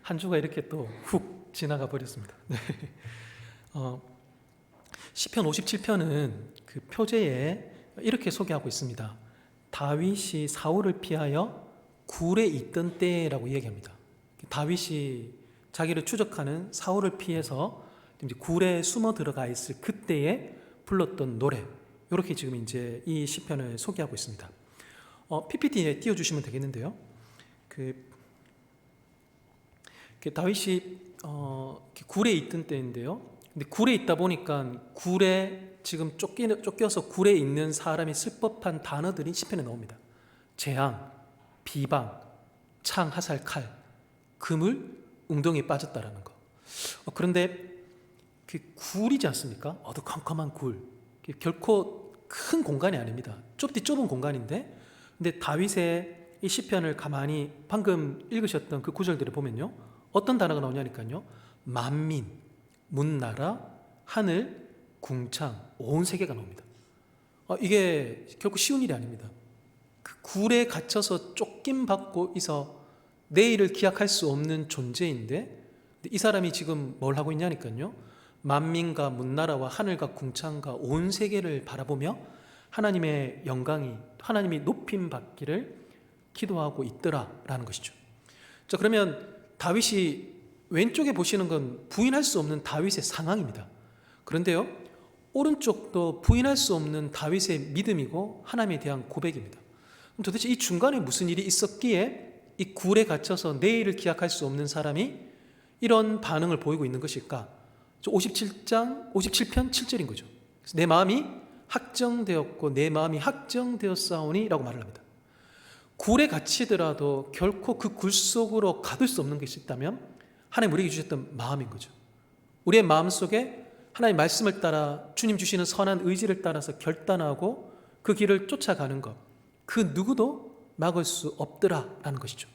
한 주가 이렇게 또 훅 지나가 버렸습니다. 네. 시편 57편은 그 표제에 이렇게 소개하고 있습니다. 다윗이 사울을 피하여 굴에 있던 때라고 이야기합니다. 다윗이 자기를 추적하는 사울을 피해서 이제 굴에 숨어 들어가 있을 그때에 불렀던 노래, 이렇게 지금 이제 이 시편을 소개하고 있습니다. PPT에 띄워주시면 되겠는데요. 다윗이 굴에 있던 때인데요. 근데 굴에 있다 보니까 굴에 지금 쫓겨서 굴에 있는 사람이 쓸 법한 단어들이 시편에 나옵니다. 재앙, 비방, 창, 화살, 칼, 그물, 웅덩이에 빠졌다라는 거. 그런데 그 굴이지 않습니까? 어두컴컴한 굴. 결코 큰 공간이 아닙니다. 좁은 공간인데, 근데 다윗의 이 시편을 가만히 방금 읽으셨던 그 구절들을 보면요, 어떤 단어가 나오냐니까요. 만민, 문나라, 하늘, 궁창, 온 세계가 나옵니다. 이게 결코 쉬운 일이 아닙니다. 그 굴에 갇혀서 쫓김받고 있어 내일을 기약할 수 없는 존재인데, 이 사람이 지금 뭘 하고 있냐니까요. 만민과 문나라와 하늘과 궁창과 온 세계를 바라보며 하나님의 영광이, 하나님이 높임 받기를 기도하고 있더라라는 것이죠. 자, 그러면 다윗이 왼쪽에 보시는 건 부인할 수 없는 다윗의 상황입니다. 그런데요, 오른쪽도 부인할 수 없는 다윗의 믿음이고 하나님에 대한 고백입니다. 그럼 도대체 이 중간에 무슨 일이 있었기에 이 굴에 갇혀서 내일을 기약할 수 없는 사람이 이런 반응을 보이고 있는 것일까? 57편 7절인 거죠. 그래서 내 마음이 확정되었고 내 마음이 확정되었사오니 라고 말을 합니다. 굴에 갇히더라도 결코 그 굴 속으로 가둘 수 없는 것이 있다면 하나님 우리에게 주셨던 마음인 거죠. 우리의 마음속에 하나님 말씀을 따라 주님 주시는 선한 의지를 따라서 결단하고 그 길을 쫓아가는 것, 그 누구도 막을 수 없더라라는 것이죠.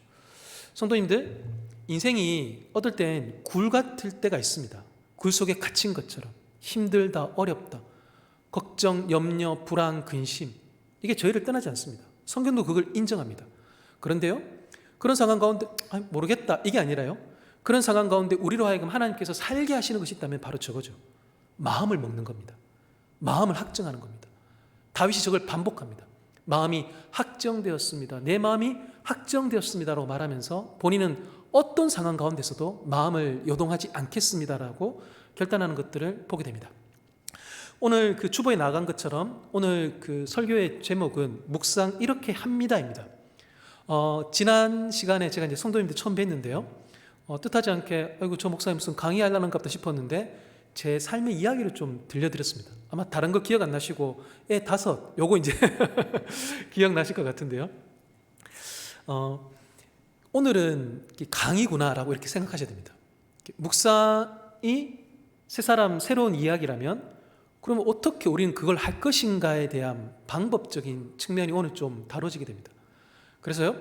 성도님들, 인생이 어떨 땐 굴 같을 때가 있습니다. 굴 속에 갇힌 것처럼 힘들다, 어렵다, 걱정, 염려, 불안, 근심, 이게 저희를 떠나지 않습니다. 성경도 그걸 인정합니다. 그런데요, 그런 상황 가운데 모르겠다 이게 아니라요, 그런 상황 가운데 우리로 하여금 하나님께서 살게 하시는 것이 있다면 바로 저거죠. 마음을 먹는 겁니다. 마음을 확정하는 겁니다. 다윗이 저걸 반복합니다. 마음이 확정되었습니다. 내 마음이 확정되었습니다라고 말하면서 본인은 어떤 상황 가운데서도 마음을 요동하지 않겠습니다라고 결단하는 것들을 보게 됩니다. 오늘 그 주보에 나간 것처럼 오늘 그 설교의 제목은 묵상 이렇게 합니다입니다. 지난 시간에 제가 이제 성도님들 처음 뵀는데요. 뜻하지 않게 아이고 저 목사님 무슨 강의하려는가 보다 싶었는데 제 삶의 이야기를 좀 들려드렸습니다. 아마 다른 거 기억 안 나시고 애 5 요거 이제 기억나실 것 같은데요. 오늘은 강의구나라고 이렇게 생각하셔야 됩니다. 묵상이 세 사람 새로운 이야기라면 그러면 어떻게 우리는 그걸 할 것인가에 대한 방법적인 측면이 오늘 좀 다뤄지게 됩니다. 그래서요,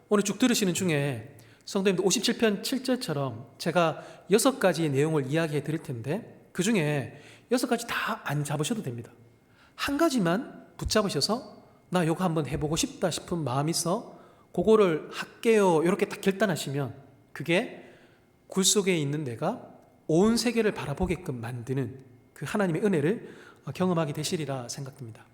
오늘 쭉 들으시는 중에 성도님들 57편 7절처럼 제가 6가지의 내용을 이야기해 드릴 텐데 그 중에 6가지 다 안 잡으셔도 됩니다. 한 가지만 붙잡으셔서 나 이거 한번 해보고 싶다 싶은 마음이 있어 그거를 할게요 이렇게 딱 결단하시면 그게 굴 속에 있는 내가 온 세계를 바라보게끔 만드는 그 하나님의 은혜를 경험하게 되시리라 생각됩니다.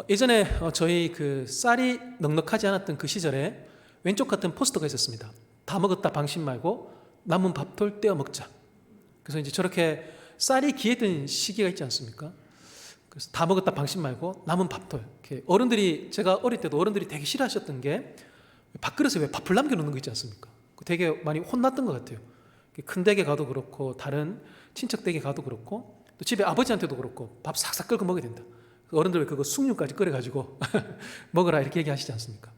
예전에 저희 그 쌀이 넉넉하지 않았던 그 시절에 왼쪽 같은 포스터가 있었습니다. 다 먹었다 방심 말고 남은 밥톨 떼어 먹자. 그래서 이제 저렇게 쌀이 귀했던 시기가 있지 않습니까? 그래서 다 먹었다 방심 말고 남은 밥톨. 이렇게 어른들이, 제가 어릴 때도 어른들이 되게 싫어하셨던 게 밥그릇에 왜 밥을 남겨놓는 거 있지 않습니까? 되게 많이 혼났던 것 같아요. 큰 댁에 가도 그렇고 다른 친척 댁에 가도 그렇고 또 집에 아버지한테도 그렇고 밥 싹싹 끓고 먹어야 된다. 어른들 왜 그거 숭늉까지 끓여가지고 먹으라 이렇게 얘기하시지 않습니까?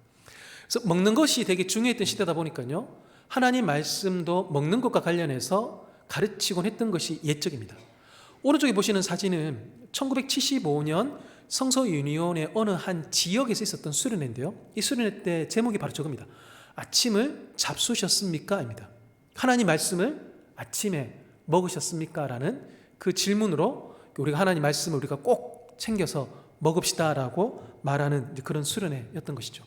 그래서 먹는 것이 되게 중요했던 시대다 보니까요, 하나님 말씀도 먹는 것과 관련해서 가르치곤 했던 것이 옛적입니다. 오른쪽에 보시는 사진은 1975년 성서유니온의 어느 한 지역에서 있었던 수련회인데요, 이 수련회 때 제목이 바로 저겁니다. 아침을 잡수셨습니까? 입니다. 하나님 말씀을 아침에 먹으셨습니까? 라는 그 질문으로 우리가 하나님 말씀을 우리가 꼭 챙겨서 먹읍시다라고 말하는 그런 수련회였던 것이죠.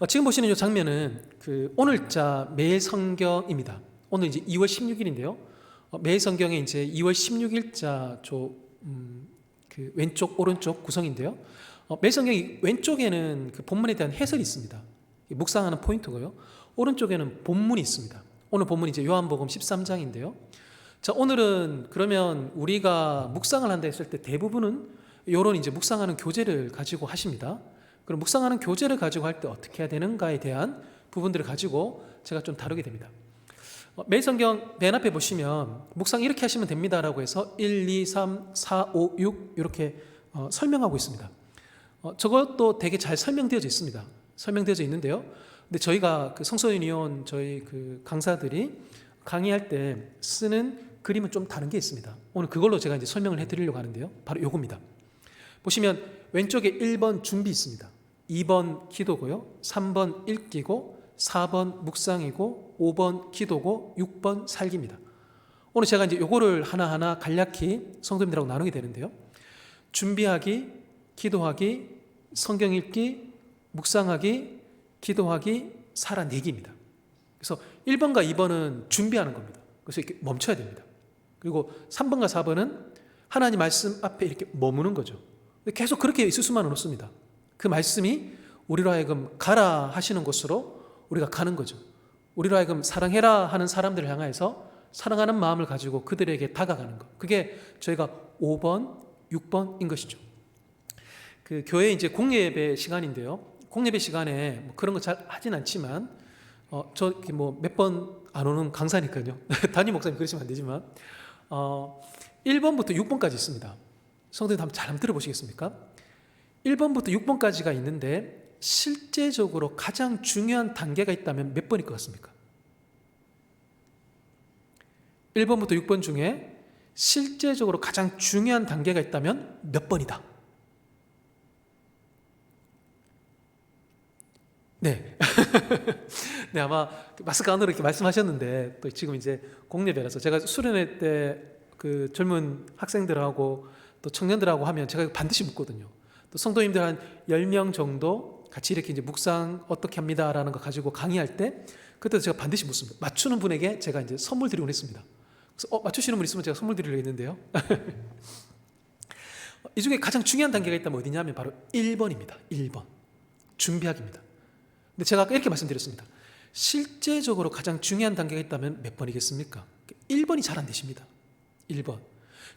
지금 보시는 이 장면은 그 오늘자 매일 성경입니다. 오늘 이제 2월 16일인데요. 매일 성경에 이제 2월 16일자 그 왼쪽 오른쪽 구성인데요. 매일 성경이 왼쪽에는 그 본문에 대한 해설이 있습니다. 묵상하는 포인트고요. 오른쪽에는 본문이 있습니다. 오늘 본문이 이제 요한복음 13장인데요. 자, 오늘은 그러면 우리가 묵상을 한다 했을 때 대부분은 이런 이제 묵상하는 교재를 가지고 하십니다. 그럼 묵상하는 교재를 가지고 할 때 어떻게 해야 되는가에 대한 부분들을 가지고 제가 좀 다루게 됩니다. 매일 성경 맨 앞에 보시면 묵상 이렇게 하시면 됩니다라고 해서 1, 2, 3, 4, 5, 6 이렇게 설명하고 있습니다. 저것도 되게 잘 설명되어져 있습니다. 설명되어져 있는데요. 근데 저희가 그 성서유니온 저희 그 강사들이 강의할 때 쓰는 그림은 좀 다른 게 있습니다. 오늘 그걸로 제가 이제 설명을 해드리려고 하는데요. 바로 요겁니다. 보시면 왼쪽에 1번 준비 있습니다. 2번 기도고요. 3번 읽기고 4번 묵상이고 5번 기도고 6번 살기입니다. 오늘 제가 이제 요거를 하나하나 간략히 성도님들하고 나누게 되는데요. 준비하기, 기도하기, 성경 읽기, 묵상하기, 기도하기, 살아내기입니다. 그래서 1번과 2번은 준비하는 겁니다. 그래서 이렇게 멈춰야 됩니다. 그리고 3번과 4번은 하나님 말씀 앞에 이렇게 머무는 거죠. 계속 그렇게 있을 수만은 없습니다. 그 말씀이 우리로 하여금 가라 하시는 곳으로 우리가 가는 거죠. 우리로 하여금 사랑해라 하는 사람들을 향해서 사랑하는 마음을 가지고 그들에게 다가가는 것. 그게 저희가 5번, 6번인 것이죠. 그 교회 이제 공예배 시간인데요. 공예배 시간에 뭐 그런 거 잘 하진 않지만 저 뭐 몇 번 안 오는 강사니까요. 담임 목사님 그러시면 안 되지만 1번부터 6번까지 있습니다. 성도님 한번 들어보시겠습니까? 1번부터 6번까지가 있는데 실제적으로 가장 중요한 단계가 있다면 몇 번일 것 같습니까? 1번부터 6번 중에 실제적으로 가장 중요한 단계가 있다면 몇 번이다? 네. 네, 아마 마스크 안으로 이렇게 말씀하셨는데 또 지금 이제 공예배라서 제가 수련회 때 그 젊은 학생들하고 또 청년들하고 하면 제가 반드시 묻거든요. 또 성도님들 한 10명 정도 같이 이렇게 이제 묵상 어떻게 합니다라는 거 가지고 강의할 때 그때도 제가 반드시 묻습니다. 맞추는 분에게 제가 이제 선물 드리곤 했습니다. 그래서 맞추시는 분 있으면 제가 선물 드리려고 했는데요. 이 중에 가장 중요한 단계가 있다면 어디냐면 바로 1번입니다. 1번. 준비하기입니다. 근데 제가 아까 이렇게 말씀드렸습니다. 실제적으로 가장 중요한 단계가 있다면 몇 번이겠습니까? 1번이 잘 안 되십니다. 1번.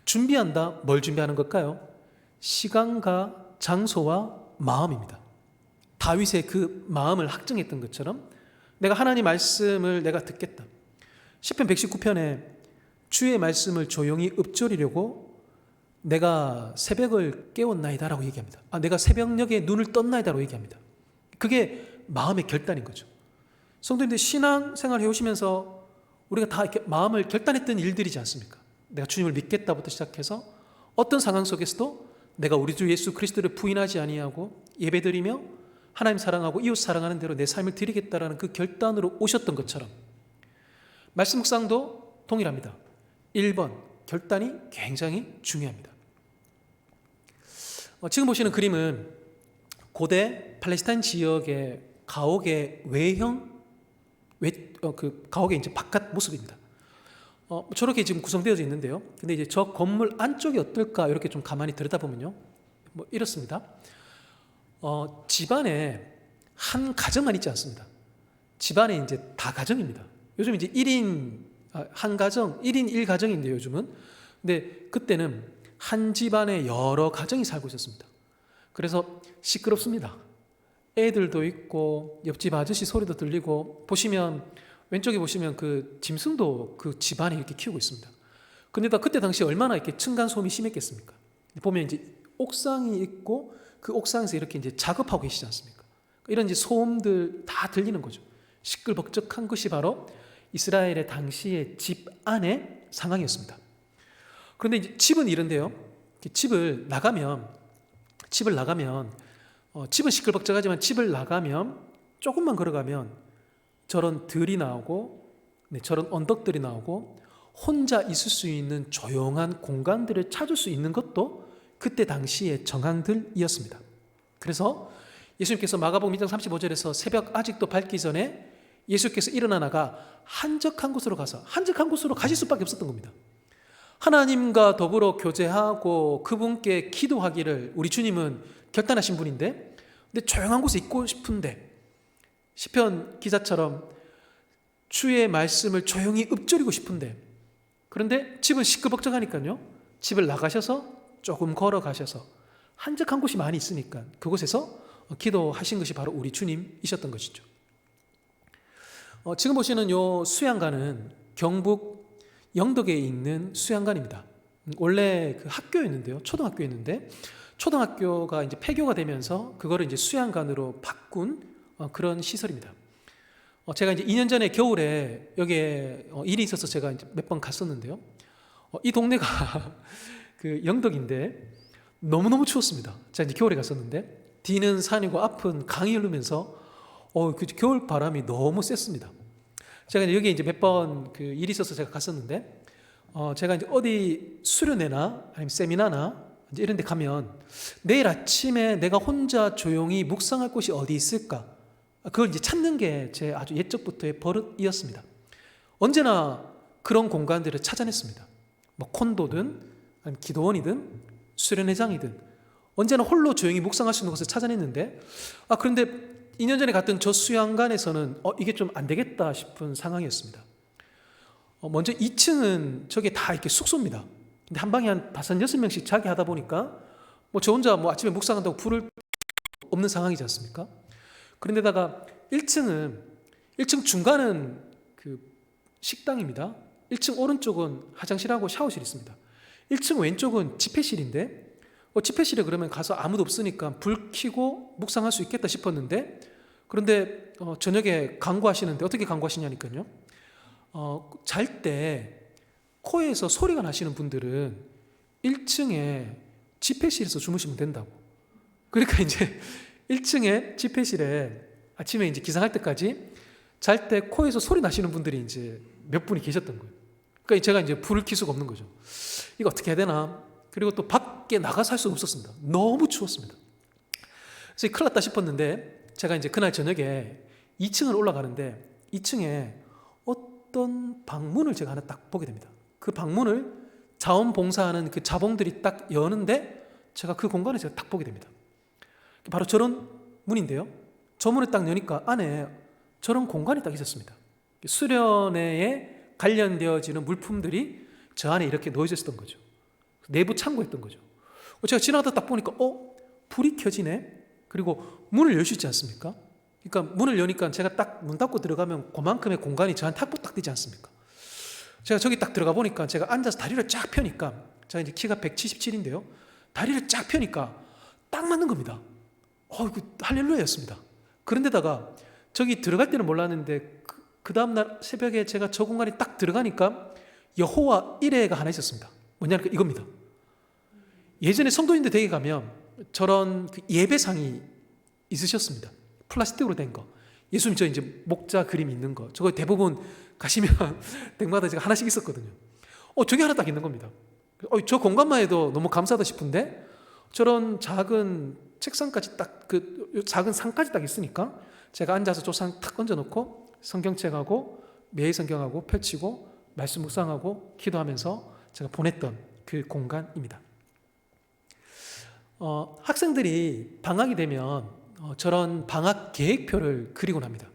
준비한다. 뭘 준비하는 걸까요? 시간과 장소와 마음입니다. 다윗의 그 마음을 확증했던 것처럼 내가 하나님 말씀을 내가 듣겠다. 시편 119편에 주의 말씀을 조용히 읊조리려고 내가 새벽을 깨웠나이다라고 얘기합니다. 내가 새벽녘에 눈을 떴나이다라고 얘기합니다. 그게 마음의 결단인 거죠. 성도님들 신앙생활 해오시면서 우리가 다 이렇게 마음을 결단했던 일들이지 않습니까? 내가 주님을 믿겠다부터 시작해서 어떤 상황 속에서도 내가 우리 주 예수 그리스도를 부인하지 아니하고 예배드리며 하나님 사랑하고 이웃 사랑하는 대로 내 삶을 드리겠다라는 그 결단으로 오셨던 것처럼 말씀 묵상도 동일합니다. 1번 결단이 굉장히 중요합니다. 지금 보시는 그림은 고대 팔레스타인 지역의 가옥의 가옥의 이제 바깥 모습입니다. 저렇게 지금 구성되어져 있는데요. 근데 이제 저 건물 안쪽이 어떨까 이렇게 좀 가만히 들여다보면요. 뭐 이렇습니다. 집안에 한 가정만 있지 않습니다. 집안에 이제 다 가정입니다. 요즘 이제 1인 한 가정, 1인 1가정인데요, 요즘은. 근데 그때는 한 집안에 여러 가정이 살고 있었습니다. 그래서 시끄럽습니다. 애들도 있고 옆집 아저씨 소리도 들리고 왼쪽에 보시면 그 짐승도 그 집안에 이렇게 키우고 있습니다. 근데 그때 당시 얼마나 이렇게 층간소음이 심했겠습니까? 보면 이제 옥상이 있고 그 옥상에서 이렇게 이제 작업하고 계시지 않습니까? 이런 이제 소음들 다 들리는 거죠. 시끌벅적한 것이 바로 이스라엘의 당시의 집 안의 상황이었습니다. 그런데 이제 집은 이런데요. 집을 나가면 집은 시끌벅적하지만 집을 나가면 조금만 걸어가면 저런 들이 나오고 저런 언덕들이 나오고 혼자 있을 수 있는 조용한 공간들을 찾을 수 있는 것도 그때 당시의 정황들이었습니다. 그래서 예수님께서 마가복음 2장 35절에서 새벽 아직도 밝기 전에 예수께서 일어나다가 한적한 곳으로 가실 수밖에 없었던 겁니다. 하나님과 더불어 교제하고 그분께 기도하기를 우리 주님은 결단하신 분인데, 근데 조용한 곳에 있고 싶은데 시편 기자처럼 주의 말씀을 조용히 읊조리고 싶은데, 그런데 집은 시끌벅적하니까요, 집을 나가셔서 조금 걸어가셔서 한적한 곳이 많이 있으니까 그곳에서 기도하신 것이 바로 우리 주님이셨던 것이죠. 지금 보시는 요 수양관은 경북 영덕에 있는 수양관입니다. 원래 그 학교였는데요, 초등학교였는데 초등학교가 이제 폐교가 되면서 그거를 이제 수양관으로 바꾼 그런 시설입니다. 제가 이제 2년 전에 겨울에 여기에 일이 있어서 제가 이제 몇 번 갔었는데요. 이 동네가 그 영덕인데 너무너무 추웠습니다. 제가 이제 겨울에 갔었는데 뒤는 산이고 앞은 강이 흐르면서 그 겨울 바람이 너무 셌습니다. 제가 여기 이제 몇 번 그 일이 있어서 제가 갔었는데 제가 이제 어디 수련회나 아니면 세미나나 이제 이런 데 가면 내일 아침에 내가 혼자 조용히 묵상할 곳이 어디 있을까? 그걸 이제 찾는 게 제 아주 옛적부터의 버릇이었습니다. 언제나 그런 공간들을 찾아냈습니다. 뭐 콘도든 아니면 기도원이든 수련회장이든 언제나 홀로 조용히 묵상할 수 있는 곳을 찾아냈는데, 그런데 2년 전에 갔던 저 수양관에서는 이게 좀 안 되겠다 싶은 상황이었습니다. 먼저 2층은 저게 다 이렇게 숙소입니다. 근데 한 방에 한 5, 6명씩 자기 하다 보니까 뭐 저 혼자 뭐 아침에 묵상한다고 불을 없는 상황이지 않습니까? 그런데다가 1층 중간은 그 식당입니다. 1층 오른쪽은 화장실하고 샤워실이 있습니다. 1층 왼쪽은 집회실인데 집회실에 그러면 가서 아무도 없으니까 불 켜고 묵상할 수 있겠다 싶었는데, 그런데 저녁에 강구하시는데 어떻게 강구하시냐니까요. 잘 때 코에서 소리가 나시는 분들은 1층에 집회실에서 주무시면 된다고. 그러니까 이제 1층에 집회실에 아침에 이제 기상할 때까지 잘 때 코에서 소리 나시는 분들이 이제 몇 분이 계셨던 거예요. 그러니까 제가 이제 불을 켤 수가 없는 거죠. 이거 어떻게 해야 되나? 그리고 또 밖에 나가서 할 수가 없었습니다. 너무 추웠습니다. 그래서 큰일 났다 싶었는데 제가 이제 그날 저녁에 2층을 올라가는데 2층에 어떤 방문을 제가 하나 딱 보게 됩니다. 그 방문을 자원봉사하는 그 자봉들이 딱 여는데 제가 그 공간을 제가 딱 보게 됩니다. 바로 저런 문인데요. 저 문을 딱 여니까 안에 저런 공간이 딱 있었습니다. 수련회에 관련되어지는 물품들이 저 안에 이렇게 놓여져 있었던 거죠. 내부 창고였던 거죠. 제가 지나가다 딱 보니까 불이 켜지네. 그리고 문을 열 수 있지 않습니까? 그러니까 문을 여니까 제가 딱 문 닫고 들어가면 그만큼의 공간이 저한테 확보 딱 되지 않습니까? 제가 저기 딱 들어가 보니까 제가 앉아서 다리를 쫙 펴니까 제가 이제 키가 177인데요. 다리를 쫙 펴니까 딱 맞는 겁니다. 그 할렐루야였습니다. 그런데다가 저기 들어갈 때는 몰랐는데 그 다음날 새벽에 제가 저 공간에 딱 들어가니까 여호와 이레가 하나 있었습니다. 뭐냐니까 이겁니다. 예전에 성도님들 댁에 가면 저런 그 예배상이 있으셨습니다. 플라스틱으로 된 거. 예수님 저 이제 목자 그림 있는 거. 저거 대부분 가시면 댁마다 제가 하나씩 있었거든요. 저기 하나 딱 있는 겁니다. 저 공간만 해도 너무 감사하다 싶은데 저런 작은 책상까지 딱 그 작은 상까지 딱 있으니까 제가 앉아서 저 상 탁 얹어놓고 성경책하고 매일 성경하고 펼치고 말씀 묵상하고 기도하면서 제가 보냈던 그 공간입니다. 학생들이 방학이 되면 저런 방학 계획표를 그리곤 합니다.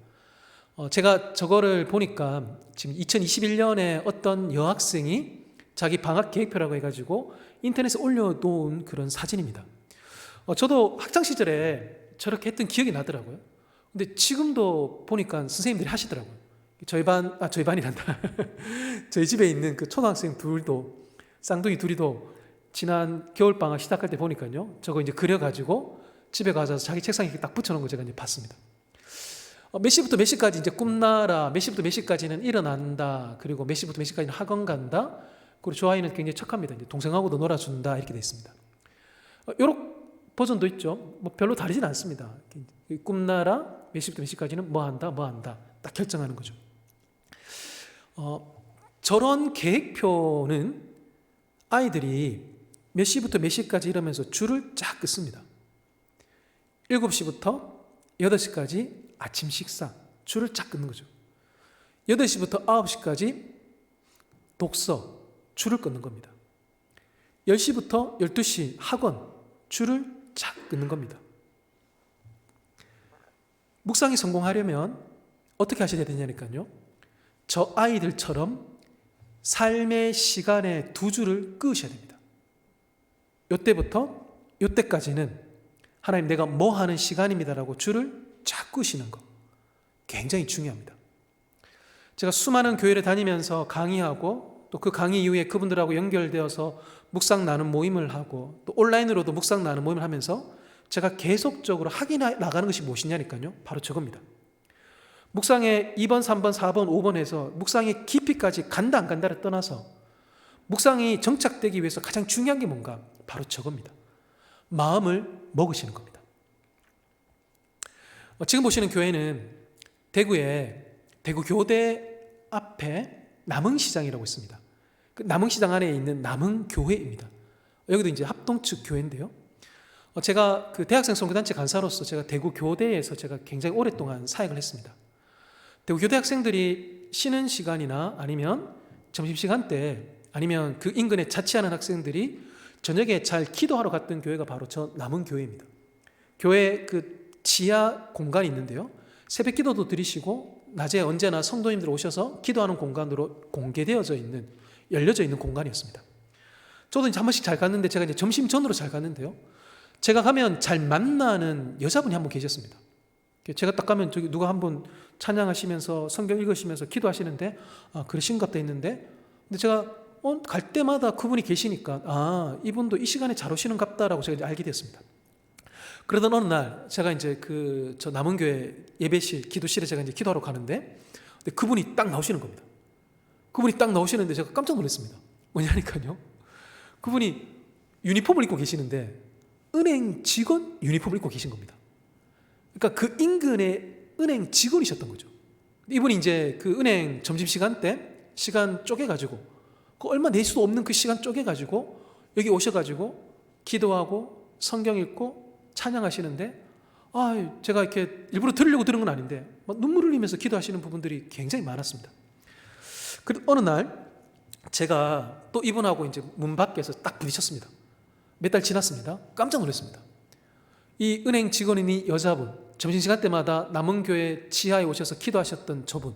제가 저거를 보니까 지금 2021년에 어떤 여학생이 자기 방학 계획표라고 해가지고 인터넷에 올려놓은 그런 사진입니다. 저도 학창 시절에 저렇게 했던 기억이 나더라고요. 근데 지금도 보니까 선생님들이 하시더라고요. 저희 반이란다. 저희 집에 있는 그 초등학생 둘도, 쌍둥이 둘이도 지난 겨울방학 시작할 때 보니까요, 저거 이제 그려가지고 집에 가서 자기 책상에 딱 붙여놓은 거 제가 이제 봤습니다. 몇 시부터 몇 시까지 이제 꿈나라, 몇 시부터 몇 시까지는 일어난다, 그리고 몇 시부터 몇 시까지는 학원 간다, 그리고 저 아이는 굉장히 척합니다. 이제 동생하고도 놀아준다, 이렇게 되어 있습니다. 요런 버전도 있죠. 뭐 별로 다르진 않습니다. 꿈나라, 몇 시부터 몇 시까지는 뭐 한다, 딱 결정하는 거죠. 저런 계획표는 아이들이 몇 시부터 몇 시까지 이러면서 줄을 쫙 긋습니다. 7시부터 8시까지 아침 식사, 줄을 쫙 끊는 거죠. 8시부터 9시까지 독서, 줄을 끊는 겁니다. 10시부터 12시 학원, 줄을 쫙 끊는 겁니다. 묵상이 성공하려면 어떻게 하셔야 되냐니까요. 저 아이들처럼 삶의 시간에 두 줄을 끄으셔야 됩니다. 요때부터 요때까지는 하나님 내가 뭐 하는 시간입니다라고 줄을 쫙 끄시는 거 굉장히 중요합니다. 제가 수많은 교회를 다니면서 강의하고 또 그 강의 이후에 그분들하고 연결되어서 묵상 나눔 모임을 하고 또 온라인으로도 묵상 나눔 모임을 하면서 제가 계속적으로 확인해 나가는 것이 무엇이냐니까요. 바로 저겁니다. 묵상의 2번, 3번, 4번, 5번 해서 묵상의 깊이까지 간다 안 간다를 떠나서 묵상이 정착되기 위해서 가장 중요한 게 뭔가? 바로 저겁니다. 마음을 먹으시는 겁니다. 지금 보시는 교회는 대구에 대구 교대 앞에 남흥시장이라고 있습니다. 그 남흥시장 안에 있는 남흥교회입니다. 여기도 이제 합동측 교회인데요. 제가 그 대학생 선교단체 간사로서 제가 대구 교대에서 제가 굉장히 오랫동안 사역을 했습니다. 대구 교대 학생들이 쉬는 시간이나 아니면 점심시간 때 아니면 그 인근에 자취하는 학생들이 저녁에 잘 기도하러 갔던 교회가 바로 저 남흥교회입니다. 교회 그 지하 공간이 있는데요. 새벽 기도도 드리시고 낮에 언제나 성도님들 오셔서 기도하는 공간으로 공개되어져 있는 열려져 있는 공간이었습니다. 저도 이제 한 번씩 잘 갔는데 제가 이제 점심 전으로 잘 갔는데요. 제가 가면 잘 만나는 여자분이 한 분 계셨습니다. 제가 딱 가면 저기 누가 한 분 찬양하시면서 성경 읽으시면서 기도하시는데 그러신 것 같다 했는데 근데 제가 갈 때마다 그분이 계시니까 이분도 이 시간에 잘 오시는 것 같다라고 제가 이제 알게 됐습니다. 그러던 어느 날 제가 이제 저 남은교회 예배실 기도실에 제가 이제 기도하러 가는데 근데 그분이 딱 나오시는 겁니다. 그분이 딱 나오시는데 제가 깜짝 놀랐습니다. 뭐냐니까요. 그분이 유니폼을 입고 계시는데 은행 직원 유니폼을 입고 계신 겁니다. 그러니까 그 인근의 은행 직원이셨던 거죠. 이분이 이제 그 은행 점심시간 때 시간 쪼개가지고 그 얼마 낼 수도 없는 그 시간 쪼개가지고 여기 오셔가지고 기도하고 성경 읽고 찬양하시는데 제가 이렇게 일부러 들으려고 들은 건 아닌데 막 눈물 흘리면서 기도하시는 부분들이 굉장히 많았습니다. 그리고 어느 날 제가 또 이분하고 이제 문 밖에서 딱 부딪혔습니다. 몇 달 지났습니다. 깜짝 놀랐습니다. 이 은행 직원인 이 여자분, 점심시간 때마다 남은교회 지하에 오셔서 기도하셨던 저분,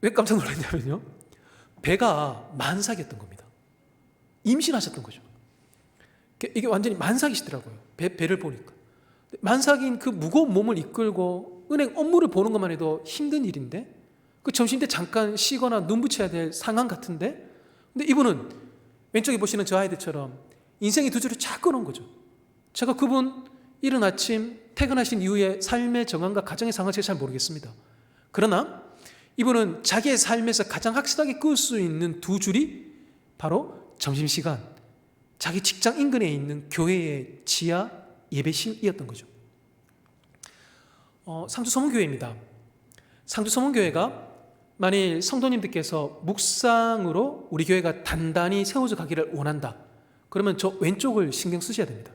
왜 깜짝 놀랐냐면요, 배가 만삭이었던 겁니다. 임신하셨던 거죠. 이게 완전히 만삭이시더라고요. 배를 보니까. 만삭인 그 무거운 몸을 이끌고 은행 업무를 보는 것만 해도 힘든 일인데 그 점심때 잠깐 쉬거나 눈 붙여야 될 상황 같은데 근데 이분은 왼쪽에 보시는 저 아이들처럼 인생의 두 줄을 쫙 끊은 거죠. 제가 그분 이른 아침 퇴근하신 이후에 삶의 정황과 가정의 상황을 제가 잘 모르겠습니다. 그러나 이분은 자기의 삶에서 가장 확실하게 끌 수 있는 두 줄이 바로 점심시간, 자기 직장 인근에 있는 교회의 지하 예배실이었던 거죠. 상주서문교회입니다. 상주서문교회가 만일 성도님들께서 묵상으로 우리 교회가 단단히 세워져 가기를 원한다. 그러면 저 왼쪽을 신경 쓰셔야 됩니다.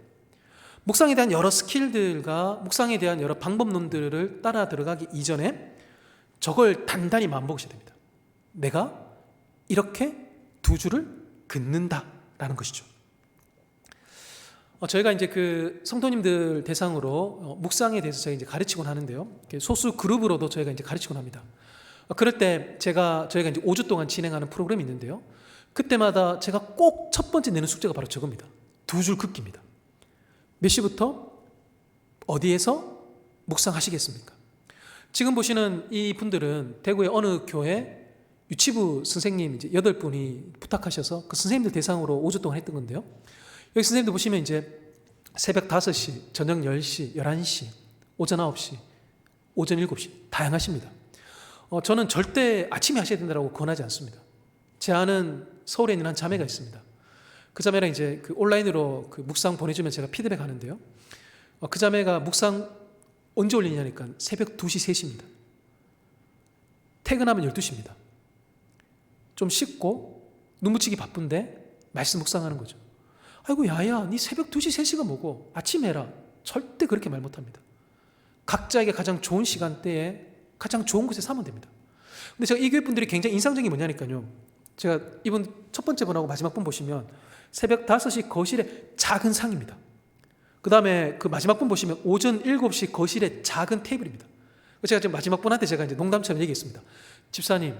묵상에 대한 여러 스킬들과 묵상에 대한 여러 방법론들을 따라 들어가기 이전에 저걸 단단히 마음먹으셔야 됩니다. 내가 이렇게 두 줄을 긋는다라는 것이죠. 저희가 이제 그 성도님들 대상으로 묵상에 대해서 저희가 이제 가르치곤 하는데요. 소수 그룹으로도 저희가 이제 가르치곤 합니다. 그럴 때 저희가 이제 5주 동안 진행하는 프로그램이 있는데요. 그때마다 제가 꼭 첫 번째 내는 숙제가 바로 저겁니다. 두 줄 긋기입니다. 몇 시부터 어디에서 묵상하시겠습니까? 지금 보시는 이 분들은 대구의 어느 교회 유치부 선생님 이제 8분이 부탁하셔서 그 선생님들 대상으로 5주 동안 했던 건데요. 여기 선생님들 보시면 이제 새벽 5시, 저녁 10시, 11시, 오전 9시, 오전 7시 다양하십니다. 저는 절대 아침에 하셔야 된다고 권하지 않습니다. 제 아는 서울에 있는 한 자매가 있습니다. 그 자매랑 이제 그 온라인으로 그 묵상 보내주면 제가 피드백 하는데요. 그 자매가 묵상 언제 올리냐니까 새벽 2시, 3시입니다. 퇴근하면 12시입니다. 좀 씻고 눈 붙이기 바쁜데 말씀 묵상하는 거죠. 아이고 야야, 네 새벽 2시, 3시가 뭐고 아침 해라. 절대 그렇게 말 못합니다. 각자에게 가장 좋은 시간대에 가장 좋은 곳에 사면 됩니다. 근데 제가 이 교회 분들이 굉장히 인상적인 게 뭐냐니까요. 제가 이분 첫 번째 분하고 마지막 분 보시면 새벽 5시 거실에 작은 상입니다. 그 다음에 그 마지막 분 보시면 오전 7시 거실에 작은 테이블입니다. 제가 지금 마지막 분한테 제가 이제 농담처럼 얘기했습니다. 집사님,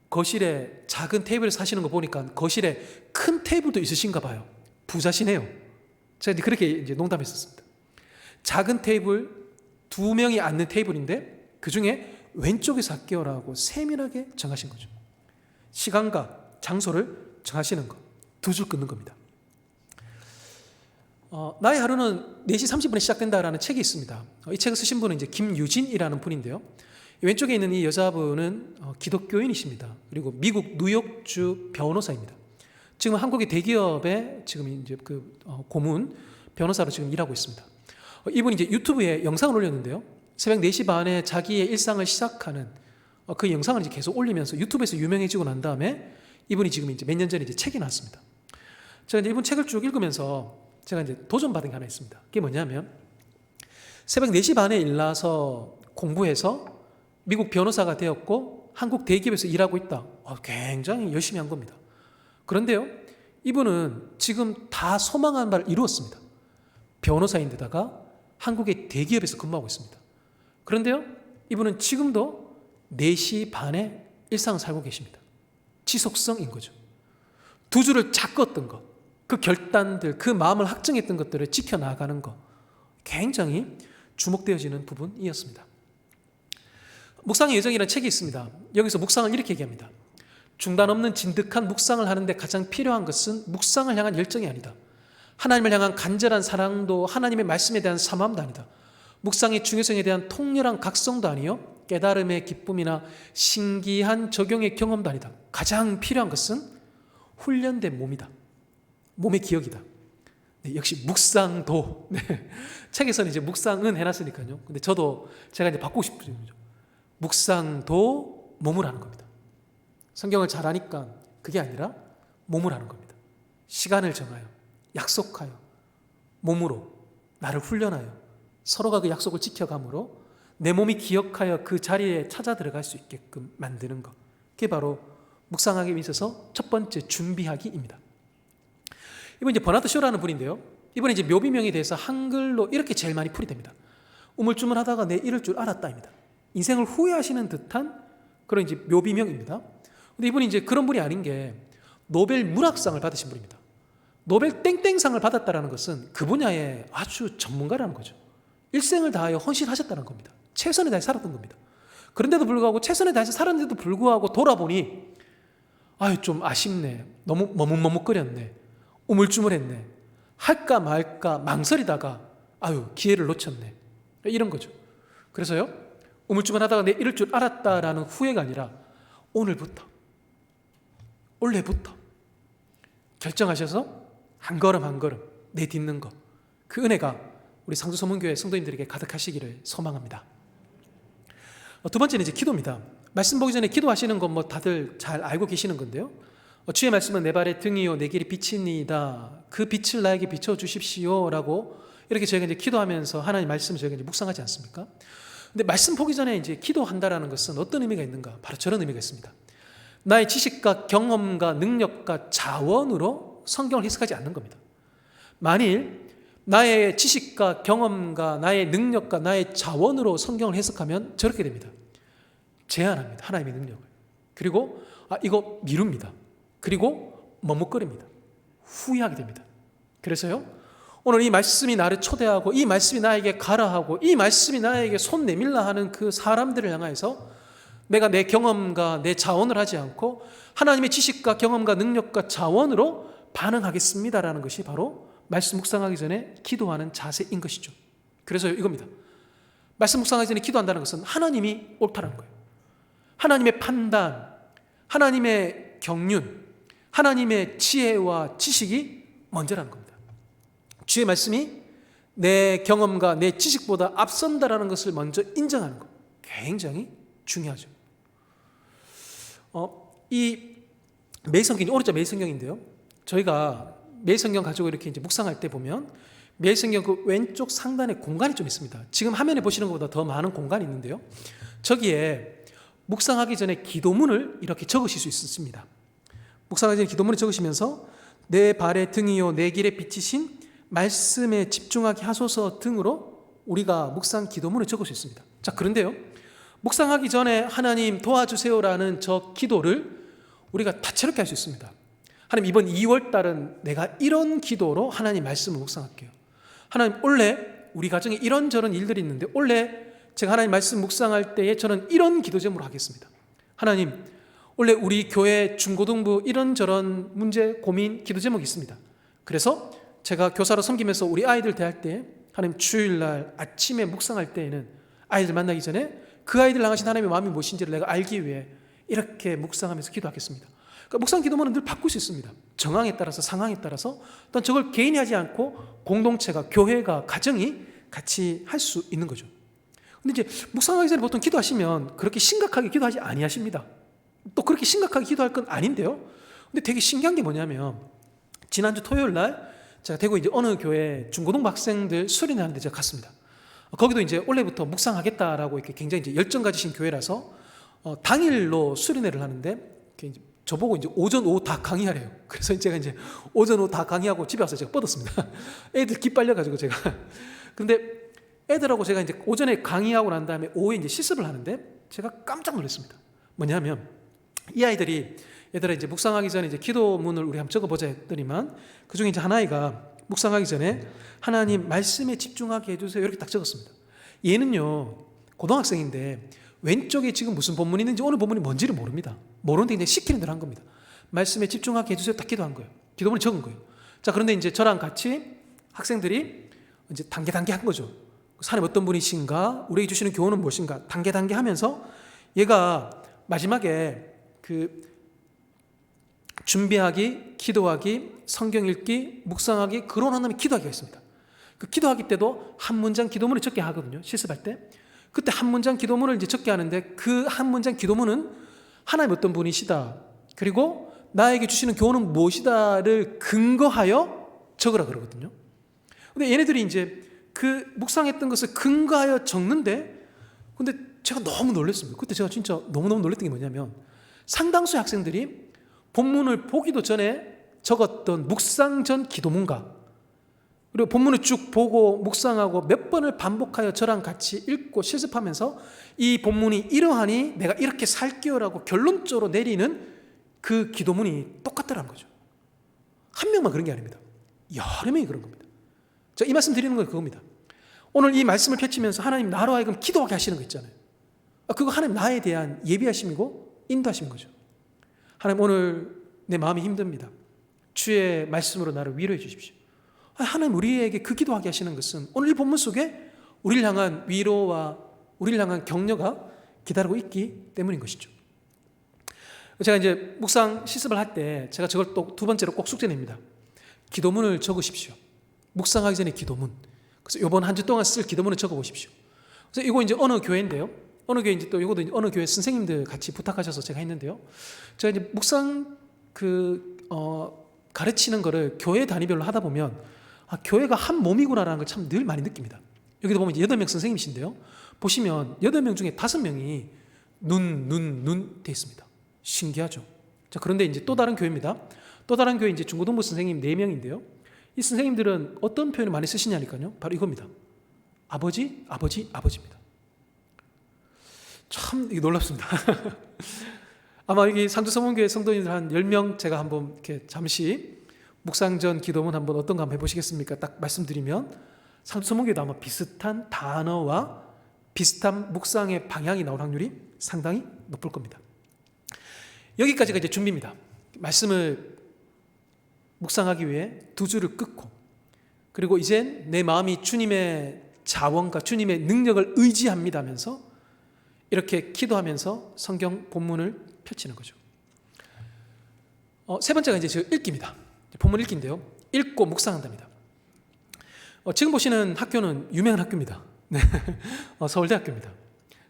거실에 작은 테이블을 사시는 거 보니까 거실에 큰 테이블도 있으신가 봐요. 부자시네요. 제가 이제 그렇게 이제 농담했었습니다. 작은 테이블, 2명이 앉는 테이블인데 그 중에 왼쪽에서 할게요라고 세밀하게 정하신 거죠. 시간과 장소를 정하시는 거, 2줄 끊는 겁니다. 나의 하루는 4시 30분에 시작된다라는 책이 있습니다. 이 책을 쓰신 분은 이제 김유진이라는 분인데요. 왼쪽에 있는 이 여자분은 기독교인이십니다. 그리고 미국 뉴욕주 변호사입니다. 지금 한국의 대기업에 지금 이제 고문 변호사로 지금 일하고 있습니다. 이분이 이제 유튜브에 영상을 올렸는데요. 새벽 4시 반에 자기의 일상을 시작하는 그 영상을 이제 계속 올리면서 유튜브에서 유명해지고 난 다음에 이분이 지금 이제 몇 년 전에 이제 책이 나왔습니다. 제가 이제 이분 책을 쭉 읽으면서 제가 이제 도전받은 게 하나 있습니다. 그게 뭐냐면 새벽 4시 반에 일어나서 공부해서 미국 변호사가 되었고 한국 대기업에서 일하고 있다. 굉장히 열심히 한 겁니다. 그런데요, 이분은 지금 다 소망한 바를 이루었습니다. 변호사인데다가 한국의 대기업에서 근무하고 있습니다. 그런데요, 이분은 지금도 4시 반에 일상을 살고 계십니다. 지속성인 거죠. 2줄을 잡았던 것, 그 결단들, 그 마음을 확정했던 것들을 지켜나가는 것, 굉장히 주목되어지는 부분이었습니다. 묵상의 여정이라는 책이 있습니다. 여기서 묵상을 이렇게 얘기합니다. 중단 없는 진득한 묵상을 하는데 가장 필요한 것은 묵상을 향한 열정이 아니다. 하나님을 향한 간절한 사랑도 하나님의 말씀에 대한 사모함도 아니다. 묵상의 중요성에 대한 통렬한 각성도 아니요 깨달음의 기쁨이나 신기한 적용의 경험도 아니다. 가장 필요한 것은 훈련된 몸이다. 몸의 기억이다. 네, 역시 묵상도. 네. 책에서는 이제 묵상은 해놨으니까요. 근데 저도 제가 이제 바꾸고 싶은 거죠. 묵상도 몸을 하는 겁니다. 성경을 잘 아니까 그게 아니라 몸을 하는 겁니다. 시간을 정하여, 약속하여, 몸으로 나를 훈련하여 서로가 그 약속을 지켜감으로 내 몸이 기억하여 그 자리에 찾아 들어갈 수 있게끔 만드는 것. 그게 바로 묵상하기 위해서 첫 번째 준비하기입니다. 이분 이제 버나드 쇼라는 분인데요. 이분은 이제 묘비명에 대해서 한글로 이렇게 제일 많이 풀이됩니다. 우물쭈물하다가 내 이럴 줄 알았다입니다. 인생을 후회하시는 듯한 그런 이제 묘비명입니다. 근데 이분이 이제 그런 분이 아닌 게 노벨 문학상을 받으신 분입니다. 노벨 땡땡상을 받았다는 것은 그 분야의 아주 전문가라는 거죠. 일생을 다하여 헌신하셨다는 겁니다. 최선을 다해 살았던 겁니다. 그런데도 불구하고 최선을 다해서 살았는데도 불구하고 돌아보니 좀 아쉽네. 너무 머뭇머뭇거렸네. 우물쭈물했네. 할까 말까 망설이다가 기회를 놓쳤네. 이런 거죠. 그래서요, 우물쭈물하다가 내 이럴 줄 알았다라는 후회가 아니라 오늘부터, 올해부터 결정하셔서 한 걸음 한 걸음 내딛는 것, 그 은혜가 우리 상주소문교회 성도님들에게 가득하시기를 소망합니다. 두 번째는 이제 기도입니다. 말씀 보기 전에 기도하시는 건 다들 잘 알고 계시는 건데요. 주의 말씀은 내 발의 등이요 내 길이 빛이니이다. 그 빛을 나에게 비춰주십시오라고 이렇게 저희가 이제 기도하면서 하나님 말씀을 저희가 이제 묵상하지 않습니까? 근데 말씀 보기 전에 이제 기도한다라는 것은 어떤 의미가 있는가? 바로 저런 의미가 있습니다. 나의 지식과 경험과 능력과 자원으로 성경을 해석하지 않는 겁니다. 만일 나의 지식과 경험과 나의 능력과 나의 자원으로 성경을 해석하면 저렇게 됩니다. 제한합니다. 하나님의 능력을. 그리고 이거 미룹니다. 그리고 머뭇거립니다. 후회하게 됩니다. 그래서요, 오늘 이 말씀이 나를 초대하고 이 말씀이 나에게 가라 하고 이 말씀이 나에게 손 내밀라 하는 그 사람들을 향해서 내가 내 경험과 내 자원을 하지 않고 하나님의 지식과 경험과 능력과 자원으로 반응하겠습니다라는 것이 바로 말씀 묵상하기 전에 기도하는 자세인 것이죠. 그래서 이겁니다. 말씀 묵상하기 전에 기도한다는 것은 하나님이 옳다는 거예요. 하나님의 판단, 하나님의 경륜, 하나님의 지혜와 지식이 먼저라는 겁니다. 주의 말씀이 내 경험과 내 지식보다 앞선다라는 것을 먼저 인정하는 것, 굉장히 중요하죠. 이 매성경이 오른쪽 매성경인데요. 저희가 매성경 가지고 이렇게 이제 묵상할 때 보면 매일성경 그 왼쪽 상단에 공간이 좀 있습니다. 지금 화면에 보시는 것보다 더 많은 공간이 있는데요. 저기에 묵상하기 전에 기도문을 이렇게 적으실 수 있습니다. 묵상하기 전에 기도문을 적으시면서 내 발의 등이요 내 길에 비치신 말씀에 집중하게 하소서 등으로 우리가 묵상 기도문을 적을 수 있습니다. 자, 그런데요, 묵상하기 전에 하나님 도와주세요라는 저 기도를 우리가 다채롭게 할 수 있습니다. 하나님, 이번 2월 달은 내가 이런 기도로 하나님 말씀을 묵상할게요. 하나님, 올해 우리 가정에 이런저런 일들이 있는데 올해 제가 하나님 말씀 묵상할 때에 저는 이런 기도 제목으로 하겠습니다. 하나님, 원래 우리 교회 중고등부 이런저런 문제, 고민, 기도 제목이 있습니다. 그래서 제가 교사로 섬기면서 우리 아이들 대할 때 하나님 주일날 아침에 묵상할 때에는 아이들 만나기 전에 그 아이들 향하신 하나님의 마음이 무엇인지를 내가 알기 위해 이렇게 묵상하면서 기도하겠습니다. 그러니까 묵상 기도문은 늘 바꿀 수 있습니다. 정황에 따라서, 상황에 따라서. 또한 저걸 개인이 하지 않고 공동체가, 교회가, 가정이 같이 할 수 있는 거죠. 근데 이제 묵상하기 전에 보통 기도하시면 그렇게 심각하게 기도하지 아니하십니다. 또 그렇게 심각하게 기도할 건 아닌데요. 근데 되게 신기한 게 뭐냐면 지난주 토요일 날 제가 대구 이제 어느 교회 중고등부 학생들 수련회 하는데 제가 갔습니다. 거기도 이제 올해부터 묵상하겠다라고 이렇게 굉장히 이제 열정 가지신 교회라서 당일로 수련회를 하는데 이제 저보고 이제 오전 오후 다 강의하래요. 그래서 제가 이제 오전 오후 다 강의하고 집에 와서 제가 뻗었습니다. 애들 기빨려가지고 제가. 근데 애들하고 제가 이제 오전에 강의하고 난 다음에 오후에 이제 실습을 하는데 제가 깜짝 놀랐습니다. 뭐냐면 이 아이들이 얘들아 이제 묵상하기 전에 이제 기도문을 우리 한번 적어보자 했더니만 그 중에 이제 한 아이가 묵상하기 전에 하나님 말씀에 집중하게 해주세요 이렇게 딱 적었습니다. 얘는요 고등학생인데 왼쪽에 지금 무슨 본문이 있는지 오늘 본문이 뭔지를 모릅니다. 모르는데 그냥 시키는 대로 한 겁니다. 말씀에 집중하게 해주세요 딱 기도한 거예요. 기도문을 적은 거예요. 자, 그런데 이제 저랑 같이 학생들이 이제 단계 한 거죠. 하나님 어떤 분이신가, 우리에게 주시는 교훈은 무엇인가 단계 하면서 얘가 마지막에 그 준비하기, 기도하기, 성경 읽기, 묵상하기, 거론한 다음에 기도하기가 있습니다. 그 기도하기 때도 한 문장 기도문을 적게 하거든요. 실습할 때. 그때 한 문장 기도문을 이제 적게 하는데 그 한 문장 기도문은 하나님 어떤 분이시다, 그리고 나에게 주시는 교훈은 무엇이다를 근거하여 적으라 그러거든요. 근데 얘네들이 이제 그 묵상했던 것을 근거하여 적는데 근데 제가 너무 놀랐습니다. 그때 제가 진짜 너무너무 놀랐던 게 뭐냐면 상당수의 학생들이 본문을 보기도 전에 적었던 묵상 전 기도문과 그리고 본문을 쭉 보고 묵상하고 몇 번을 반복하여 저랑 같이 읽고 실습하면서 이 본문이 이러하니 내가 이렇게 살게요라고 결론적으로 내리는 그 기도문이 똑같더라는 거죠. 한 명만 그런 게 아닙니다. 여러 명이 그런 겁니다. 제가 이 말씀 드리는 건 그겁니다. 오늘 이 말씀을 펼치면서 하나님 나로 하여금 기도하게 하시는 거 있잖아요. 그거 하나님 나에 대한 예비하심이고 인도하심인 거죠. 하나님 오늘 내 마음이 힘듭니다. 주의 말씀으로 나를 위로해 주십시오. 하나님 우리에게 그 기도하게 하시는 것은 오늘 이 본문 속에 우리를 향한 위로와 우리를 향한 격려가 기다리고 있기 때문인 것이죠. 제가 이제 묵상 실습을 할 때 제가 저걸 또 두 번째로 꼭 숙제 냅니다. 기도문을 적으십시오. 묵상하기 전에 기도문. 그래서 이번 한 주 동안 쓸 기도문을 적어 보십시오. 그래서 이거 이제 어느 교회인데요. 어느 교회 이제 또 이것도 이제 어느 교회 선생님들 같이 부탁하셔서 제가 했는데요. 제가 이제 묵상 가르치는 거를 교회 단위별로 하다 보면 교회가 한 몸이구나라는 걸 참 늘 많이 느낍니다. 여기도 보면 이제 8명 선생님이신데요. 보시면 8명 중에 5명이 눈 돼 있습니다. 신기하죠. 자, 그런데 이제 또 다른 교회입니다. 또 다른 교회 이제 중고등부 선생님 4명인데요. 이 선생님들은 어떤 표현을 많이 쓰시냐니까요. 바로 이겁니다. 아버지입니다. 참 이게 놀랍습니다. 아마 여기 상주서문교회 성도님들 한 10명 제가 한번 이렇게 잠시 묵상전 기도문 한번 어떤 거 한번 해보시겠습니까? 딱 말씀드리면 상주서문교회도 아마 비슷한 단어와 비슷한 묵상의 방향이 나올 확률이 상당히 높을 겁니다. 여기까지가 이제 준비입니다. 말씀을 묵상하기 위해 두 줄을 끊고 그리고 이젠 내 마음이 주님의 자원과 주님의 능력을 의지합니다 하면서 이렇게 기도하면서 성경 본문을 펼치는 거죠. 세 번째가 이제 저 읽기입니다. 본문 읽기인데요. 읽고 묵상한답니다. 지금 보시는 학교는 유명한 학교입니다. 네. 서울대학교입니다.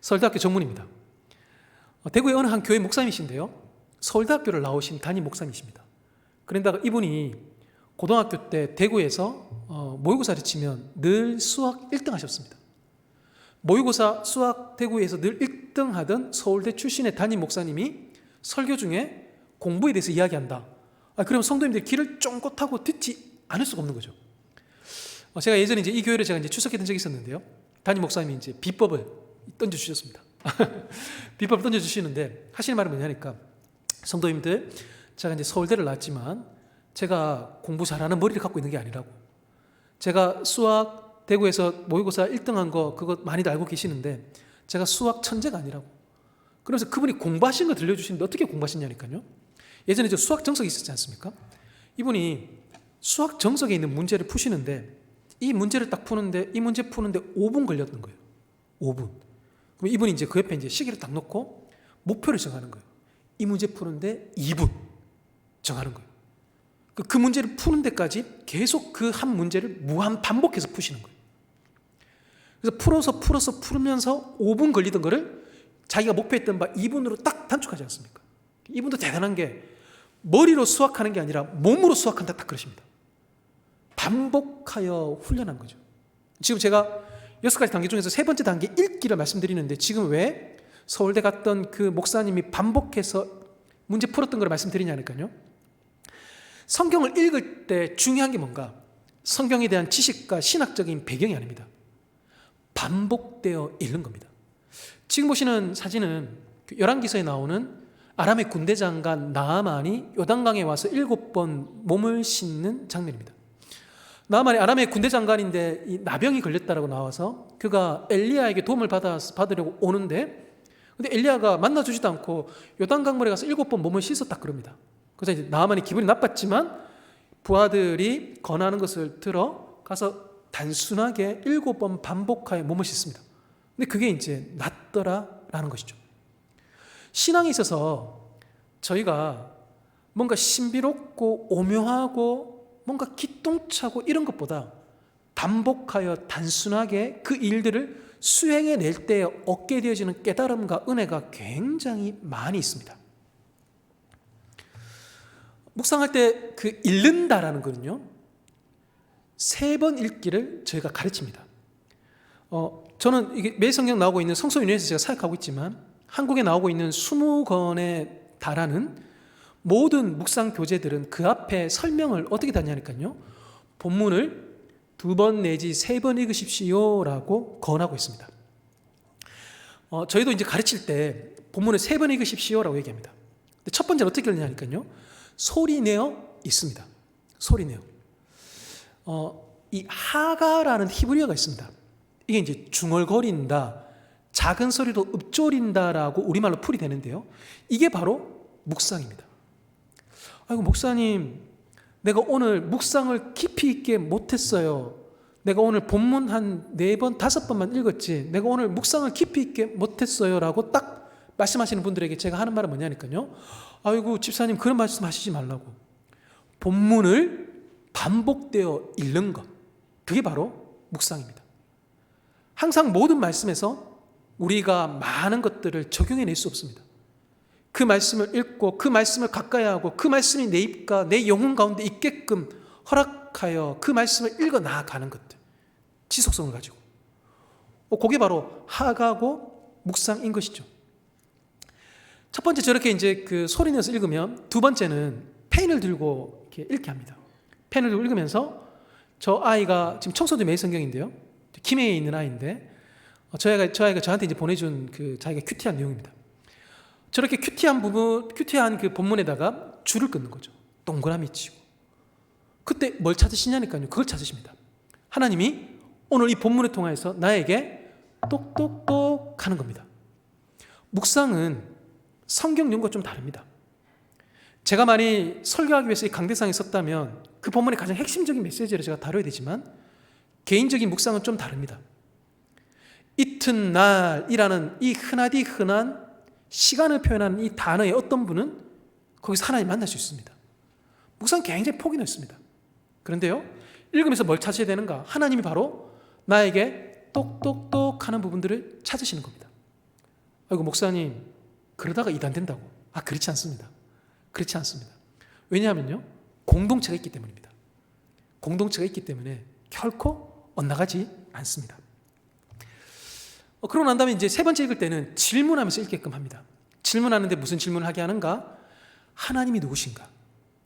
서울대학교 정문입니다. 대구의 어느 한 교회 목사님이신데요. 서울대학교를 나오신 담임 목사님이십니다. 그런데 이분이 고등학교 때 대구에서 모의고사를 치면 늘 수학 1등 하셨습니다. 모의고사 수학 대구에서 늘 1등 하던 서울대 출신의 담임 목사님이 설교 중에 공부에 대해서 이야기한다. 그럼 성도님들이 귀를 쫑긋하고 듣지 않을 수가 없는 거죠. 제가 예전에 이제 이 교회를 제가 이제 출석했던 적이 있었는데요. 담임 목사님이 이제 비법을 던져주셨습니다. 비법을 던져주시는데 하시는 말은 뭐냐니까, 성도님들, 제가 이제 서울대를 나왔지만 제가 공부 잘하는 머리를 갖고 있는 게 아니라고. 제가 수학 대구에서 모의고사 1등한 거 그거 많이들 알고 계시는데 제가 수학 천재가 아니라고. 그래서 그분이 공부하신 거 들려주시는데 어떻게 공부하셨냐니까요. 예전에 저 수학 정석이 있었지 않습니까? 이분이 수학 정석에 있는 문제를 푸시는데 이 문제를 딱 푸는데 이 문제 푸는데 5분 걸렸던 거예요. 5분. 그럼 이분이 이제 그 옆에 이제 시계를 딱 놓고 목표를 정하는 거예요. 이 문제 푸는데 2분 정하는 거예요. 그 문제를 푸는 데까지 계속 그 한 문제를 무한 반복해서 푸시는 거예요. 그래서 풀으면서 5분 걸리던 거를 자기가 목표했던 바 2분으로 딱 단축하지 않습니까? 이분도 대단한 게 머리로 수학하는 게 아니라 몸으로 수학한다, 딱 그러십니다. 반복하여 훈련한 거죠. 지금 제가 6가지 단계 중에서 3번째 단계 읽기를 말씀드리는데 지금 왜 서울대 갔던 그 목사님이 반복해서 문제 풀었던 걸 말씀드리냐니까요. 성경을 읽을 때 중요한 게 뭔가? 성경에 대한 지식과 신학적인 배경이 아닙니다. 반복되어 읽는 겁니다. 지금 보시는 사진은 열왕기서에 나오는 아람의 군대 장관 나아만이 요단강에 와서 7번 몸을 씻는 장면입니다. 나아만이 아람의 군대 장관인데 이 나병이 걸렸다라고 나와서 그가 엘리야에게 도움을 받으려고 오는데, 근데 엘리야가 만나주지도 않고 요단강물에 가서 7번 몸을 씻었다 그럽니다. 그래서 이제 나아만이 기분이 나빴지만 부하들이 권하는 것을 들어 가서 단순하게 7번 반복하여 몸을 씻습니다. 근데 그게 이제 낫더라라는 것이죠. 신앙에 있어서 저희가 뭔가 신비롭고 오묘하고 뭔가 기똥차고 이런 것보다 반복하여 단순하게 그 일들을 수행해낼 때 얻게 되어지는 깨달음과 은혜가 굉장히 많이 있습니다. 묵상할 때 그 읽는다라는 거는요, 3번 읽기를 저희가 가르칩니다. 저는 이게 매일 성경 나오고 있는 성서윤회에서 제가 사역하고 있지만 한국에 나오고 있는 20권에 달하는 모든 묵상 교재들은 그 앞에 설명을 어떻게 다냐니까요, 본문을 2번 내지 3번 읽으십시오라고 권하고 있습니다. 저희도 이제 가르칠 때 본문을 3번 읽으십시오라고 얘기합니다. 근데 첫 번째는 어떻게 읽느냐니까요, 소리내어 있습니다. 소리내어. 이 하가라는 히브리어가 있습니다. 이게 이제 중얼거린다, 작은 소리로 읊조린다라고 우리말로 풀이 되는데요, 이게 바로 묵상입니다. 아이고 목사님, 내가 오늘 묵상을 깊이 있게 못했어요. 내가 오늘 본문 한 4번, 5번만 읽었지 내가 오늘 묵상을 깊이 있게 못했어요 라고 딱 말씀하시는 분들에게 제가 하는 말은 뭐냐니까요, 아이고 집사님 그런 말씀 하시지 말라고. 본문을 반복되어 읽는 것, 그게 바로 묵상입니다. 항상 모든 말씀에서 우리가 많은 것들을 적용해낼 수 없습니다. 그 말씀을 읽고 그 말씀을 가까이 하고 그 말씀이 내 입과 내 영혼 가운데 있게끔 허락하여 그 말씀을 읽어 나아가는 것들, 지속성을 가지고, 그게 바로 하가고 묵상인 것이죠. 첫 번째 저렇게 이제 그 소리 내서 읽으면, 두 번째는 펜을 들고 이렇게 읽게 합니다. 펜을 들고 읽으면서, 저 아이가 지금 청소년 매일 성경인데요, 김해에 있는 아이인데 저 아이가 저한테 이제 보내준 그 자기가 큐티한 내용입니다. 저렇게 큐티한 그 본문에다가 줄을 끊는 거죠. 동그라미 치고. 그때 뭘 찾으시냐니까요, 그걸 찾으십니다. 하나님이 오늘 이 본문을 통해서 나에게 똑똑똑 하는 겁니다. 묵상은 성경 연구가 좀 다릅니다. 제가 많이 설교하기 위해서 이 강대상에 섰다면 그 본문의 가장 핵심적인 메시지를 제가 다뤄야 되지만, 개인적인 묵상은 좀 다릅니다. 이튿날이라는 이 흔하디 흔한 시간을 표현하는 이 단어의 어떤 분은 거기서 하나님 만날 수 있습니다. 묵상 굉장히 폭이 넓습니다. 그런데요, 읽으면서 뭘 찾아야 되는가? 하나님이 바로 나에게 똑똑똑 하는 부분들을 찾으시는 겁니다. 아이고 목사님 그러다가 이단된다고. 그렇지 않습니다. 그렇지 않습니다. 왜냐하면요, 공동체가 있기 때문입니다. 공동체가 있기 때문에 결코 엇나가지 않습니다. 그러고 난 다음에 이제 세 번째 읽을 때는 질문하면서 읽게끔 합니다. 질문하는데 무슨 질문을 하게 하는가? 하나님이 누구신가?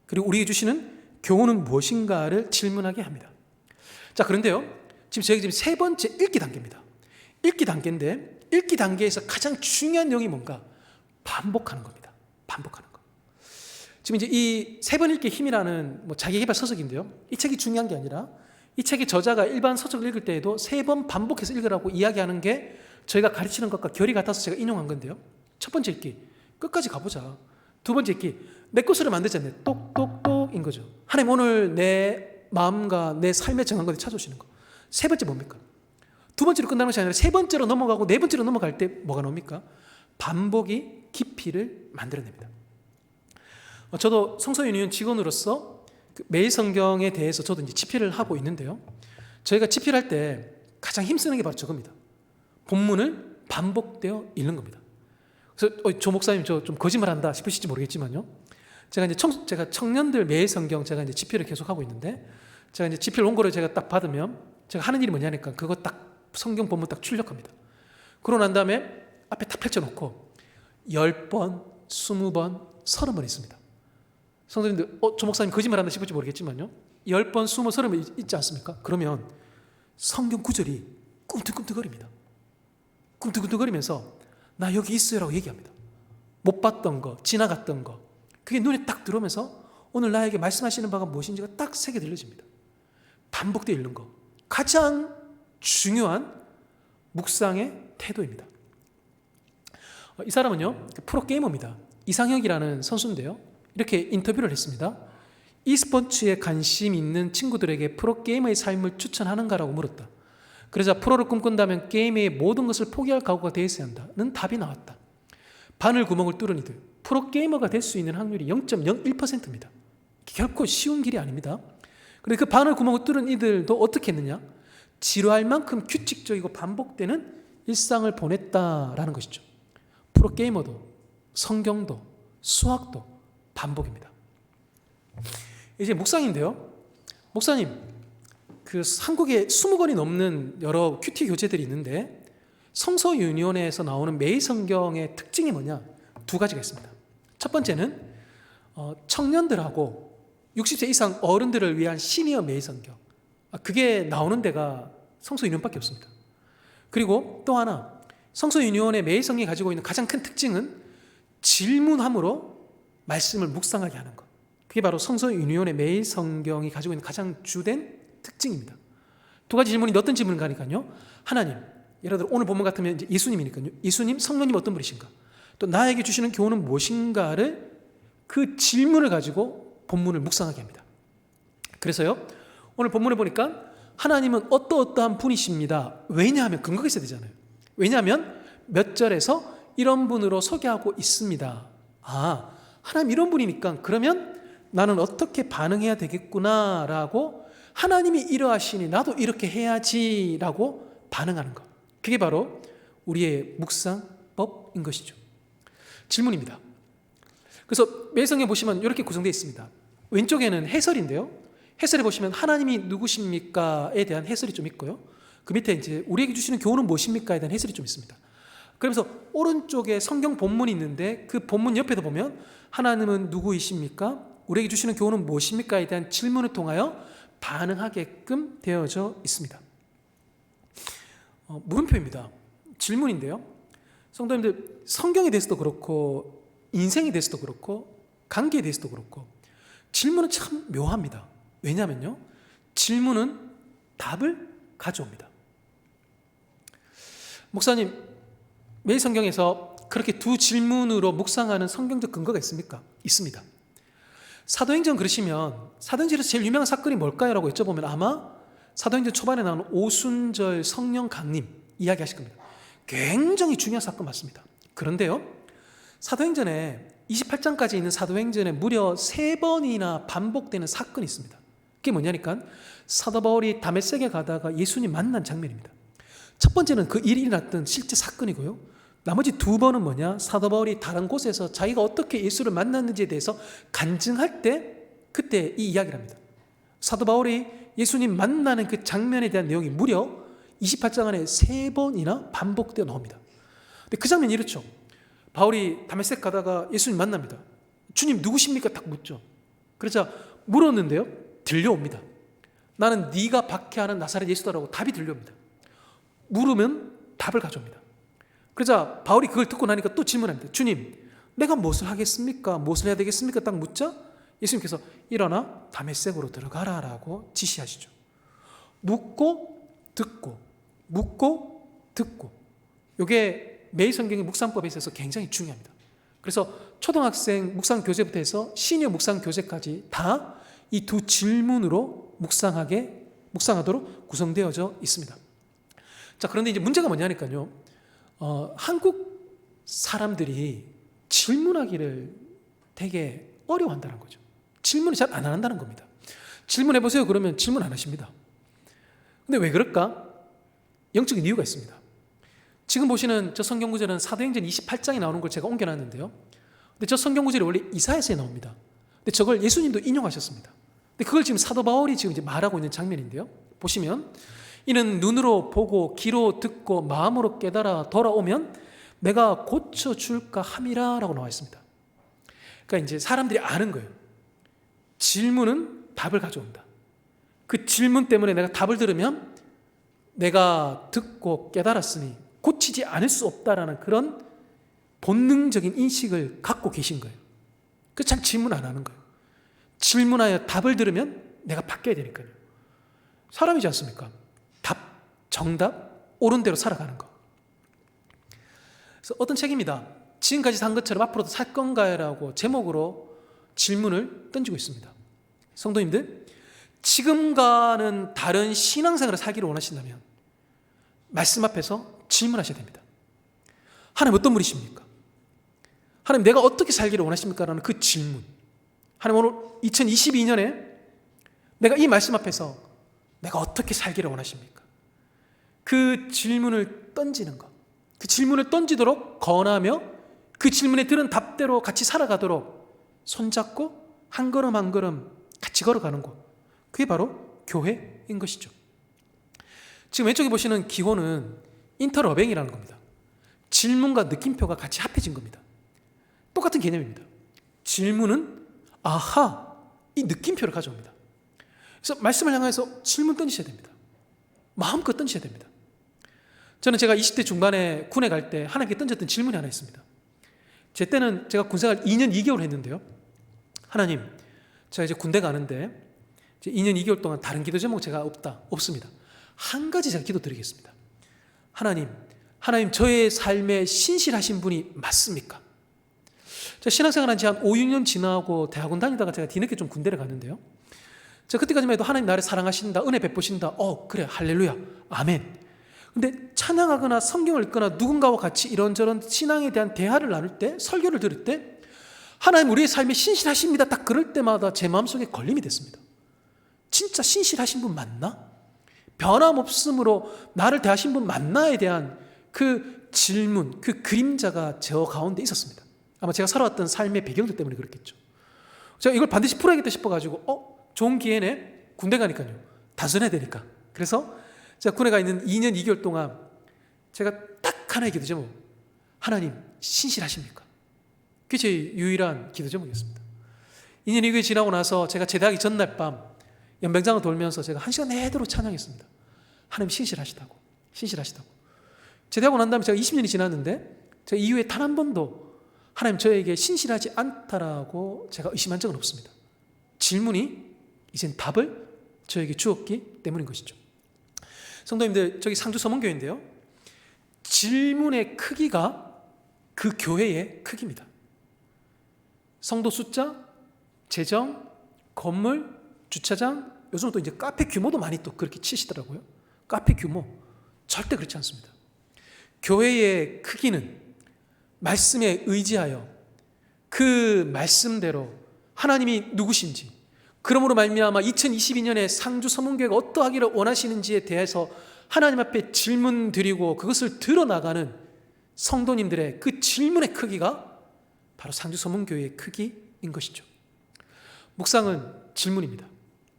그리고 우리에게 주시는 교훈은 무엇인가를 질문하게 합니다. 자, 그런데요, 지금 세 번째 읽기 단계입니다. 읽기 단계인데, 읽기 단계에서 가장 중요한 내용이 뭔가? 반복하는 겁니다. 반복하는 거. 지금 이제 이 세 번 읽기의 힘이라는 자기개발 서적인데요, 이 책이 중요한 게 아니라 이 책의 저자가 일반 서적을 읽을 때에도 세 번 반복해서 읽으라고 이야기하는 게 저희가 가르치는 것과 결이 같아서 제가 인용한 건데요. 첫 번째 읽기, 끝까지 가보자. 두 번째 읽기, 내 것으로 만들잖아요. 똑똑똑인 거죠. 하나님 오늘 내 마음과 내 삶에 정한 것을 찾아오시는 거. 세 번째 뭡니까? 두 번째로 끝나는 것이 아니라 세 번째로 넘어가고 네 번째로 넘어갈 때 뭐가 나옵니까? 반복이 깊이를 만들어냅니다. 저도 성서유니온 직원으로서 매일 성경에 대해서 저도 이제 집필을 하고 있는데요. 저희가 집필할 때 가장 힘쓰는 게 바로 저겁니다. 본문을 반복되어 읽는 겁니다. 그래서 조 목사님 저 좀 거짓말한다 싶으실지 모르겠지만요. 제가 청년들 매일 성경 제가 이제 집필을 계속 하고 있는데, 제가 이제 집필 원고를 제가 딱 받으면 제가 하는 일이 뭐냐니까 그거 딱 성경 본문 딱 출력합니다. 그러고 난 다음에 앞에 딱 펼쳐놓고 10번, 20번, 30번 있습니다. 성도님들, 조 목사님 거짓말한다 싶을지 모르겠지만요, 10번, 20번, 30번 있지 않습니까? 그러면 성경 구절이 꿈틀꿈틀거립니다. 꿈틀꿈틀거리면서 나 여기 있어요라고 얘기합니다. 못 봤던 거, 지나갔던 거, 그게 눈에 딱 들어오면서 오늘 나에게 말씀하시는 바가 무엇인지가 딱 새겨 들려집니다. 반복되어 읽는 거, 가장 중요한 묵상의 태도입니다. 이 사람은요, 프로게이머입니다. 이상혁이라는 선수인데요, 이렇게 인터뷰를 했습니다. e스포츠에 관심 있는 친구들에게 프로게이머의 삶을 추천하는가라고 물었다. 그러자 프로를 꿈꾼다면 게임의 모든 것을 포기할 각오가 되어 있어야 한다는 답이 나왔다. 바늘 구멍을 뚫은 이들, 프로게이머가 될 수 있는 확률이 0.01%입니다. 결코 쉬운 길이 아닙니다. 그런데 그 바늘 구멍을 뚫은 이들도 어떻게 했느냐? 지루할 만큼 규칙적이고 반복되는 일상을 보냈다라는 것이죠. 프로게이머도 성경도 수학도 반복입니다. 이제 묵상인데요, 목사님, 한국에 20권이 넘는 여러 큐티 교재들이 있는데 성서유니온에서 나오는 매일 성경의 특징이 뭐냐? 두 가지가 있습니다. 첫 번째는 청년들하고 60세 이상 어른들을 위한 시니어 매일 성경, 그게 나오는 데가 성서유니온밖에 없습니다. 그리고 또 하나, 성서유니온의 매일 성경이 가지고 있는 가장 큰 특징은 질문함으로 말씀을 묵상하게 하는 것. 그게 바로 성서유니온의 매일 성경이 가지고 있는 가장 주된 특징입니다. 두 가지 질문이 어떤 질문인가 하니까요, 하나님, 예를 들어 오늘 본문 같으면 이제 예수님이니까요, 예수님, 성령님 어떤 분이신가, 또 나에게 주시는 교훈은 무엇인가를, 그 질문을 가지고 본문을 묵상하게 합니다. 그래서요, 오늘 본문에 보니까 하나님은 어떠한 분이십니다. 왜냐하면 근거가 있어야 되잖아요. 왜냐하면 몇 절에서 이런 분으로 소개하고 있습니다. 하나님 이런 분이니까 그러면 나는 어떻게 반응해야 되겠구나라고, 하나님이 이러하시니 나도 이렇게 해야지라고 반응하는 것, 그게 바로 우리의 묵상법인 것이죠. 질문입니다. 그래서 매성에 보시면 이렇게 구성되어 있습니다. 왼쪽에는 해설인데요, 해설에 보시면 하나님이 누구십니까에 대한 해설이 좀 있고요, 그 밑에 이제 우리에게 주시는 교훈은 무엇입니까에 대한 해설이 좀 있습니다. 그러면서 오른쪽에 성경 본문이 있는데 그 본문 옆에도 보면 하나님은 누구이십니까? 우리에게 주시는 교훈은 무엇입니까에 대한 질문을 통하여 반응하게끔 되어져 있습니다. 물음표입니다. 질문인데요, 성도님들, 성경에 대해서도 그렇고 인생에 대해서도 그렇고 관계에 대해서도 그렇고 질문은 참 묘합니다. 왜냐하면요, 질문은 답을 가져옵니다. 목사님, 매일 성경에서 그렇게 두 질문으로 묵상하는 성경적 근거가 있습니까? 있습니다. 사도행전 그러시면 사도행전에서 제일 유명한 사건이 뭘까요? 라고 여쭤보면 아마 사도행전 초반에 나오는 오순절 성령 강림 이야기 하실 겁니다. 굉장히 중요한 사건 맞습니다. 그런데요, 사도행전에 28장까지 있는 사도행전에 무려 3번이나 반복되는 사건이 있습니다. 그게 뭐냐니까 사도 바울이 다메섹에 가다가 예수님 만난 장면입니다. 첫 번째는 그 일이 일어났던 실제 사건이고요, 나머지 2번은 뭐냐, 사도 바울이 다른 곳에서 자기가 어떻게 예수를 만났는지에 대해서 간증할 때 그때 이 이야기를 합니다. 사도 바울이 예수님 만나는 그 장면에 대한 내용이 무려 28장 안에 3번이나 반복되어 나옵니다. 근데 그 장면이 이렇죠. 바울이 다메섹 가다가 예수님 만납니다. 주님 누구십니까? 딱 묻죠. 그러자 물었는데요, 들려옵니다. 나는 네가 박해하는 나사렛 예수다라고 답이 들려옵니다. 물으면 답을 가져옵니다. 그러자 바울이 그걸 듣고 나니까 또 질문합니다. 주님, 내가 무엇을 하겠습니까? 무엇을 해야 되겠습니까? 딱 묻자 예수님께서 일어나 다메섹으로 들어가라 라고 지시하시죠. 묻고 듣고 묻고 듣고, 이게 매일 성경의 묵상법에 있어서 굉장히 중요합니다. 그래서 초등학생 묵상 교재부터 해서 시니어 묵상 교재까지 다 이 두 질문으로 묵상하도록 구성되어져 있습니다. 자, 그런데 이제 문제가 뭐냐니까요. 한국 사람들이 질문하기를 되게 어려워한다는 거죠. 질문을 잘 안 한다는 겁니다. 질문해보세요 그러면 질문 안 하십니다. 근데 왜 그럴까? 영적인 이유가 있습니다. 지금 보시는 저 성경 구절은 사도행전 28장에 나오는 걸 제가 옮겨놨는데요. 근데 저 성경 구절이 원래 이사야서에 나옵니다. 근데 저걸 예수님도 인용하셨습니다. 근데 그걸 지금 사도 바울이 지금 이제 말하고 있는 장면인데요. 보시면 이는 눈으로 보고 귀로 듣고 마음으로 깨달아 돌아오면 내가 고쳐줄까 함이라 라고 나와 있습니다. 그러니까 이제 사람들이 아는 거예요. 질문은 답을 가져온다. 그 질문 때문에 내가 답을 들으면 내가 듣고 깨달았으니 고치지 않을 수 없다라는 그런 본능적인 인식을 갖고 계신 거예요. 그래서 잘 질문 안 하는 거예요. 질문하여 답을 들으면 내가 바뀌어야 되니까요. 사람이지 않습니까? 답, 정답, 옳은 대로 살아가는 거. 그래서 어떤 책입니다. 지금까지 산 것처럼 앞으로도 살 건가요? 라고 제목으로 질문을 던지고 있습니다. 성도님들, 지금과는 다른 신앙생활을 살기를 원하신다면 말씀 앞에서 질문하셔야 됩니다. 하나님 어떤 분이십니까? 하나님 내가 어떻게 살기를 원하십니까? 라는 그 질문. 하나님 오늘 2022년에 내가 이 말씀 앞에서 내가 어떻게 살기를 원하십니까? 그 질문을 던지는 것. 그 질문을 던지도록 권하며 그 질문에 들은 답대로 같이 살아가도록 손잡고 한 걸음 한 걸음 같이 걸어가는 것. 그게 바로 교회인 것이죠. 지금 왼쪽에 보시는 기호는 인터러뱅이라는 겁니다. 질문과 느낌표가 같이 합해진 겁니다. 똑같은 개념입니다. 질문은 아하, 이 느낌표를 가져옵니다. 그래서 말씀을 향해서 질문 던지셔야 됩니다. 마음껏 던지셔야 됩니다. 저는 제가 20대 중반에 군에 갈 때 하나님께 던졌던 질문이 하나 있습니다. 제 때는 제가 군생활 2년 2개월 했는데요. 하나님, 제가 이제 군대 가는데 이제 2년 2개월 동안 다른 기도 제목 제가 없습니다. 한 가지 제가 기도드리겠습니다. 하나님 저의 삶에 신실하신 분이 맞습니까? 제가 신앙생활 한 지 한 5, 6년 지나고 대학원 다니다가 제가 뒤늦게 좀 군대를 갔는데요. 제가 그때까지만 해도 하나님 나를 사랑하신다, 은혜 베푸신다, 그래, 할렐루야, 아멘. 근데 찬양하거나 성경을 읽거나 누군가와 같이 이런저런 신앙에 대한 대화를 나눌 때, 설교를 들을 때 하나님 우리의 삶에 신실하십니다, 딱 그럴 때마다 제 마음속에 걸림이 됐습니다. 진짜 신실하신 분 맞나? 변함없음으로 나를 대하신 분 맞나에 대한 그 질문, 그 그림자가 저 가운데 있었습니다. 아마 제가 살아왔던 삶의 배경들 때문에 그렇겠죠. 제가 이걸 반드시 풀어야겠다 싶어가지고 좋은 기회네, 군대 가니까요, 단순해야 되니까. 그래서 제가 군에 가 있는 2년 2개월 동안 제가 딱 하나의 기도 제목, 하나님 신실하십니까? 그게 제 유일한 기도 제목이었습니다. 2년 2개월 지나고 나서 제가 제대하기 전날 밤 연병장을 돌면서 제가 1시간 내도록 찬양했습니다. 하나님 신실하시다고. 제대하고 난 다음에 제가 20년이 지났는데 제가 이후에 단 한 번도 하나님 저에게 신실하지 않다라고 제가 의심한 적은 없습니다. 질문이 이젠 답을 저에게 주었기 때문인 것이죠. 성도님들, 저기 상주 서문교회인데요, 질문의 크기가 그 교회의 크기입니다. 성도 숫자, 재정, 건물, 주차장, 요즘은 또 이제 카페 규모도 많이 또 그렇게 치시더라고요. 카페 규모 절대 그렇지 않습니다. 교회의 크기는 말씀에 의지하여 그 말씀대로 하나님이 누구신지, 그러므로 말미암아 2022년에 상주 서문교회가 어떠하기를 원하시는지에 대해서 하나님 앞에 질문 드리고 그것을 들어나가는 성도님들의 그 질문의 크기가 바로 상주 서문교회의 크기인 것이죠. 묵상은 질문입니다.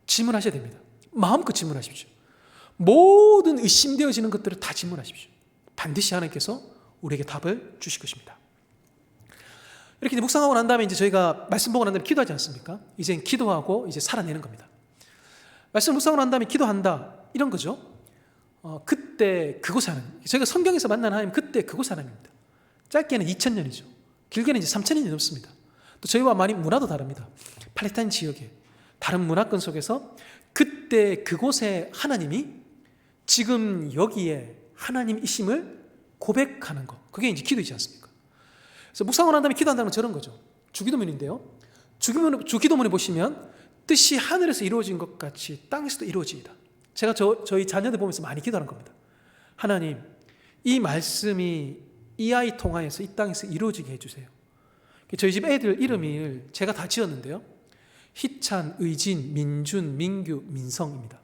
질문하셔야 됩니다. 마음껏 질문하십시오. 모든 의심되어지는 것들을 다 질문하십시오. 반드시 하나님께서 우리에게 답을 주실 것입니다. 이렇게 묵상하고 난 다음에 이제 저희가 말씀 보고 난 다음에 기도하지 않습니까? 이제 기도하고 이제 살아내는 겁니다. 말씀 묵상하고 난 다음에 기도한다 이런 거죠. 그때 그곳 하나님, 저희가 성경에서 만난 하나님 그때 그곳 하나님입니다. 짧게는 2000년이죠. 길게는 이제 3000년이 넘습니다. 또 저희와 많이 문화도 다릅니다. 팔레스타인 지역에 다른 문화권 속에서 그때 그곳에 하나님이 지금 여기에 하나님이심을 고백하는 것, 그게 이제 기도이지 않습니까? 그래서 묵상을 한 다음에 기도한다는 건 저런 거죠. 주기도문인데요. 주기도문에 보시면 뜻이 하늘에서 이루어진 것 같이 땅에서도 이루어지이다. 제가 저희 자녀들 보면서 많이 기도하는 겁니다. 하나님, 이 말씀이 이 아이 통하여서 이 땅에서 이루어지게 해주세요. 저희 집 애들 이름을 제가 다 지었는데요. 희찬, 의진, 민준, 민규, 민성입니다.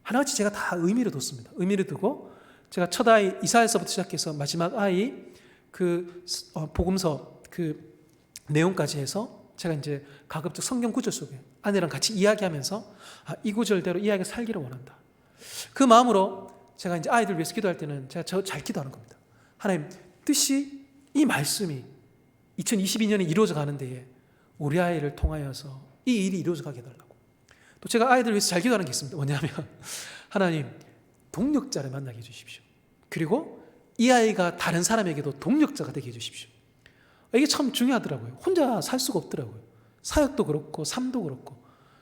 하나같이 제가 다 의미를 뒀습니다. 의미를 두고 제가 첫 아이 이사야서부터 시작해서 마지막 아이 복음서 그 내용까지 해서 제가 이제 가급적 성경 구절 속에 아내랑 같이 이야기하면서 이 구절대로 이 아이가 살기를 원한다. 그 마음으로 제가 이제 아이들 위해서 기도할 때는 제가 잘 기도하는 겁니다. 하나님 뜻이 이 말씀이 2022년에 이루어져 가는 데에 우리 아이를 통하여서 이 일이 이루어져 가게 해달라고. 또 제가 아이들 위해서 잘 기도하는 게 있습니다. 뭐냐면 하나님 동력자를 만나게 해주십시오. 그리고 이 아이가 다른 사람에게도 동력자가 되게 해주십시오. 이게 참 중요하더라고요. 혼자 살 수가 없더라고요. 사역도 그렇고 삶도 그렇고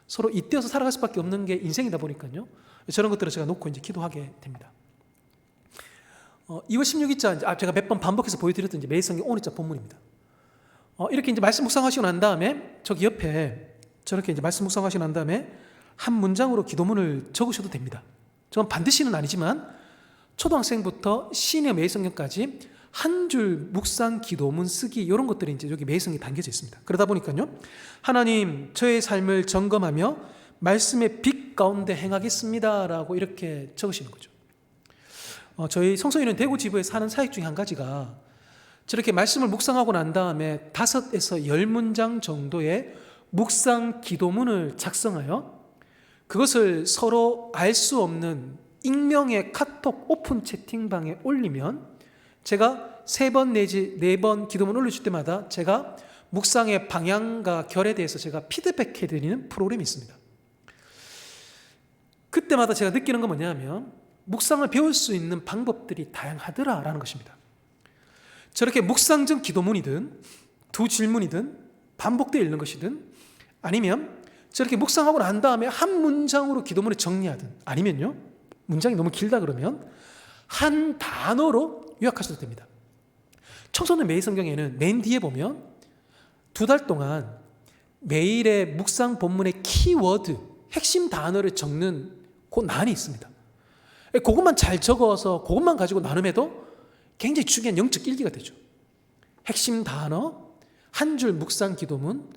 서로 잇대어서 살아갈 수밖에 없는 게 인생이다 보니까요. 저런 것들을 제가 놓고 이제 기도하게 됩니다. 2월 16일자 제가 몇 번 반복해서 보여드렸던 이제 매일성경 오늘자 본문입니다. 이렇게 이제 말씀 묵상하시고 난 다음에 저기 옆에 저렇게 이제 말씀 묵상하시고 난 다음에 한 문장으로 기도문을 적으셔도 됩니다. 저는 반드시는 아니지만 초등학생부터 시니어 매일성경까지 한 줄 묵상 기도문 쓰기 이런 것들이 이제 여기 매일성경에 담겨져 있습니다. 그러다 보니까요, 하나님 저의 삶을 점검하며 말씀의 빛 가운데 행하겠습니다라고 이렇게 적으시는 거죠. 저희 성서인은 대구 지부에 사는 사역 중에 한 가지가 저렇게 말씀을 묵상하고 난 다음에 5에서 10문장 정도의 묵상 기도문을 작성하여 그것을 서로 알 수 없는 익명의 카톡 오픈 채팅방에 올리면 제가 3번 내지 4번 기도문 올려줄 때마다 제가 묵상의 방향과 결에 대해서 제가 피드백해드리는 프로그램이 있습니다. 그때마다 제가 느끼는 건 뭐냐면 묵상을 배울 수 있는 방법들이 다양하더라라는 것입니다. 저렇게 묵상 전 기도문이든 두 질문이든 반복되어 읽는 것이든 아니면 저렇게 묵상하고 난 다음에 한 문장으로 기도문을 정리하든 아니면요 문장이 너무 길다 그러면 한 단어로 요약하셔도 됩니다. 청소년 매일 성경에는 맨 뒤에 보면 2달 동안 매일의 묵상 본문의 키워드 핵심 단어를 적는 그 난이 있습니다. 그것만 잘 적어서 그것만 가지고 나눔해도 굉장히 중요한 영적 일기가 되죠. 핵심 단어, 한 줄 묵상 기도문,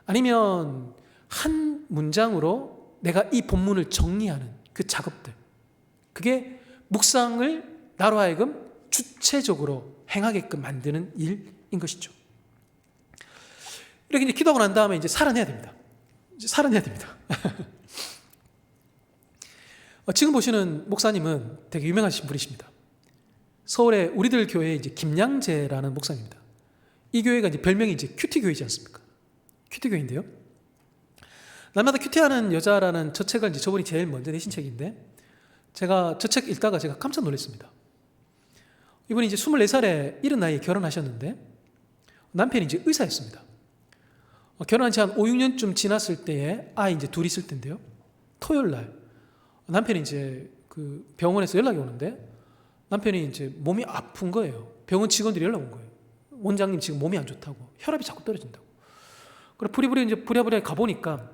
아니면 한 문장으로 내가 이 본문을 정리하는 그 작업들, 그게 묵상을 나로 하여금 주체적으로 행하게끔 만드는 일인 것이죠. 이렇게 이제 기도하고 난 다음에 이제 살아내야 됩니다. 지금 보시는 목사님은 되게 유명하신 분이십니다. 서울의 우리들 교회 이제 김양재라는 목사입니다. 이 교회가 이제 별명이 이제 큐티 교회지 않습니까? 큐티 교회인데요. 날마다 큐티하는 여자라는 저 책을 이제 저분이 제일 먼저 내신 책인데 제가 저 책 읽다가 제가 깜짝 놀랐습니다. 이분이 이제 24살에 이른 나이에 결혼하셨는데 남편이 이제 의사였습니다. 결혼한 지 한 5, 6년쯤 지났을 때에 아이 이제 둘이 있을 텐데요. 토요일 날 남편이 이제 그 병원에서 연락이 오는데 남편이 이제 몸이 아픈 거예요. 병원 직원들이 연락 온 거예요. 원장님 지금 몸이 안 좋다고, 혈압이 자꾸 떨어진다고. 그래서 부랴부랴 가보니까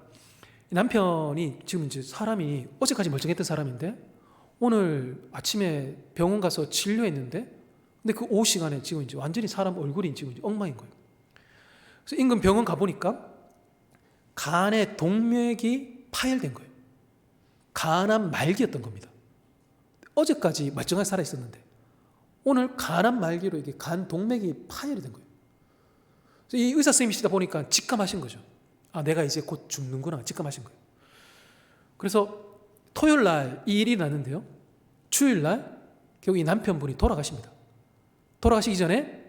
남편이 지금 이제 사람이 어제까지 멀쩡했던 사람인데 오늘 아침에 병원 가서 진료했는데 근데 그 오후 시간에 지금 이제 완전히 사람 얼굴이 지금 이제 엉망인 거예요. 그래서 인근 병원 가보니까 간에 동맥이 파열된 거예요. 간암 말기였던 겁니다. 어제까지 멀쩡하게 살아있었는데 오늘 간암 말기로 이게 간 동맥이 파열이 된 거예요. 그래서 이 의사 선생님이시다 보니까 직감하신 거죠. 내가 이제 곧 죽는구나 직감하신 거예요. 그래서 토요일 날 이 일이 났는데요. 주일 날 결국 이 남편분이 돌아가십니다. 돌아가시기 전에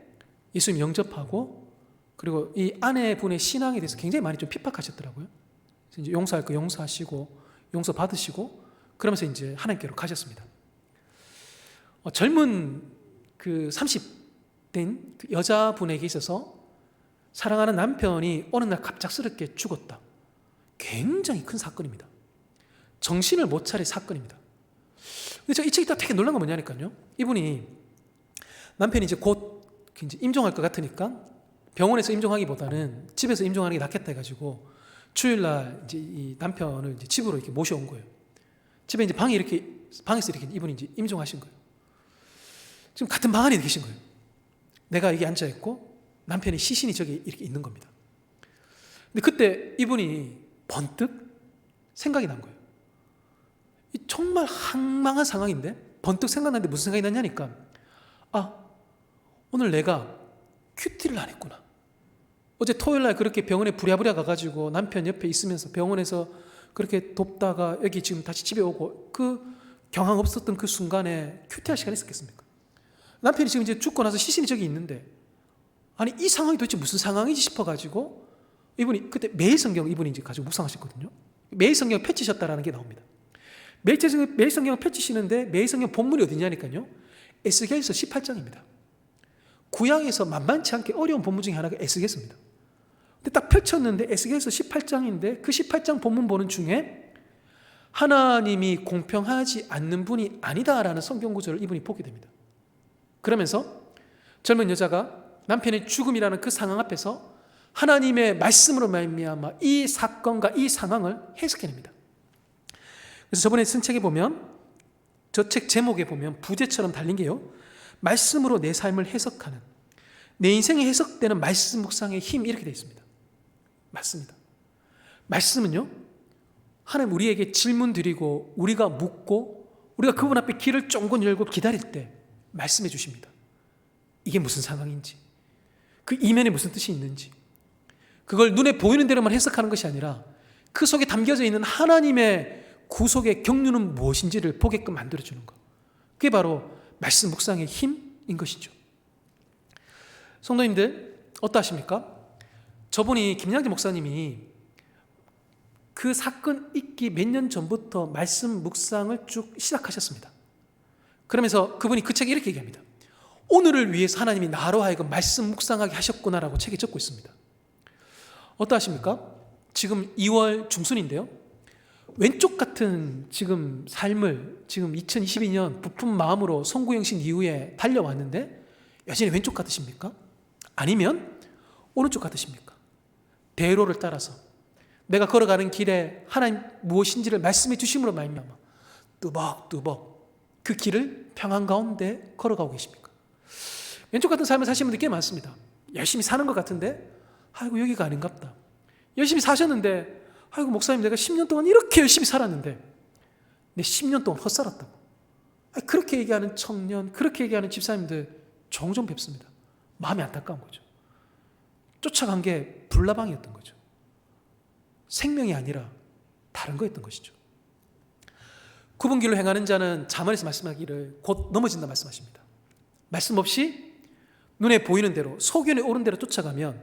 예수님 영접하고 그리고 이 아내분의 신앙에 대해서 굉장히 많이 좀 핍박하셨더라고요. 그래서 이제 용서할 거 용서하시고 용서 받으시고 그러면서 이제 하나님께로 가셨습니다. 젊은 그 30대인 그 여자분에게 있어서 사랑하는 남편이 어느 날 갑작스럽게 죽었다. 굉장히 큰 사건입니다. 정신을 못 차릴 사건입니다. 근데 제가 이 책 읽다 되게 놀란 건 뭐냐니까요. 이분이 남편이 이제 곧 이제 임종할 것 같으니까 병원에서 임종하기보다는 집에서 임종하는 게 낫겠다 해가지고 주일날 이제 이 남편을 이제 집으로 이렇게 모셔온 거예요. 집에 이제 방에서 이렇게 이분이 이제 임종하신 거예요. 지금 같은 방 안에 계신 거예요. 내가 여기 앉아 있고 남편의 시신이 저기 이렇게 있는 겁니다. 근데 그때 이분이 번뜩 생각이 난 거예요. 정말 황망한 상황인데 번뜩 생각났는데 무슨 생각이 났냐니까 오늘 내가 큐티를 안 했구나. 어제 토요일날 그렇게 병원에 부랴부랴 가가지고 남편 옆에 있으면서 병원에서 그렇게 돕다가 여기 지금 다시 집에 오고 그 경황 없었던 그 순간에 큐티할 시간이 있었겠습니까? 남편이 지금 이제 죽고 나서 시신이 저기 있는데 아니 이 상황이 도대체 무슨 상황이지 싶어가지고 이분이 그때 매일 성경 이분이 이제 가지고 묵상하셨거든요. 매일 성경을 펼치셨다라는 게 나옵니다. 매일 성경을 펼치시는데 매일 성경 본문이 어디냐니까요. 에스겔서 18장입니다. 구약에서 만만치 않게 어려운 본문 중에 하나가 에스겔서입니다. 근데 딱 펼쳤는데 에스겔서 18장인데 그 18장 본문 보는 중에 하나님이 공평하지 않는 분이 아니다라는 성경 구절을 이분이 보게 됩니다. 그러면서 젊은 여자가 남편의 죽음이라는 그 상황 앞에서 하나님의 말씀으로 말미암아 이 사건과 이 상황을 해석해냅니다. 그래서 저번에 쓴 책에 보면 저 책 제목에 보면 부제처럼 달린 게요. 말씀으로 내 삶을 해석하는 내 인생에 해석되는 말씀 묵상의 힘 이렇게 되어 있습니다. 맞습니다. 말씀은요. 하나님 우리에게 질문 드리고 우리가 묻고 우리가 그분 앞에 길을 쫑긋 열고 기다릴 때 말씀해 주십니다. 이게 무슨 상황인지 그 이면에 무슨 뜻이 있는지 그걸 눈에 보이는 대로만 해석하는 것이 아니라 그 속에 담겨져 있는 하나님의 구속의 경륜은 무엇인지를 보게끔 만들어주는 것. 그게 바로 말씀 묵상의 힘인 것이죠. 성도님들 어떠하십니까? 저분이 김양재 목사님이 그 사건 있기 몇 년 전부터 말씀 묵상을 쭉 시작하셨습니다. 그러면서 그분이 그 책에 이렇게 얘기합니다. 오늘을 위해서 하나님이 나로 하여금 말씀 묵상하게 하셨구나라고 책에 적고 있습니다. 어떠하십니까? 지금 2월 중순인데요. 왼쪽 같은 지금 삶을 지금 2022년 부푼 마음으로 송구영신 이후에 달려왔는데 여전히 왼쪽 같으십니까? 아니면 오른쪽 같으십니까? 대로를 따라서 내가 걸어가는 길에 하나님 무엇인지를 말씀해 주심으로 말미암아 뚜벅뚜벅 그 길을 평안 가운데 걸어가고 계십니까? 왼쪽 같은 삶을 사시는 분들이 꽤 많습니다. 열심히 사는 것 같은데 아이고 여기가 아닌갑다. 열심히 사셨는데 아이고 목사님 내가 10년 동안 이렇게 열심히 살았는데 내 10년 동안 헛살았다고. 그렇게 얘기하는 청년, 그렇게 얘기하는 집사님들 종종 뵙습니다. 마음이 안타까운 거죠. 쫓아간 게 불나방이었던 거죠. 생명이 아니라 다른 거였던 것이죠. 굽은 길로 행하는 자는 잠언에서 말씀하기를 곧 넘어진다 말씀하십니다. 말씀 없이 눈에 보이는 대로 소견에 오른 대로 쫓아가면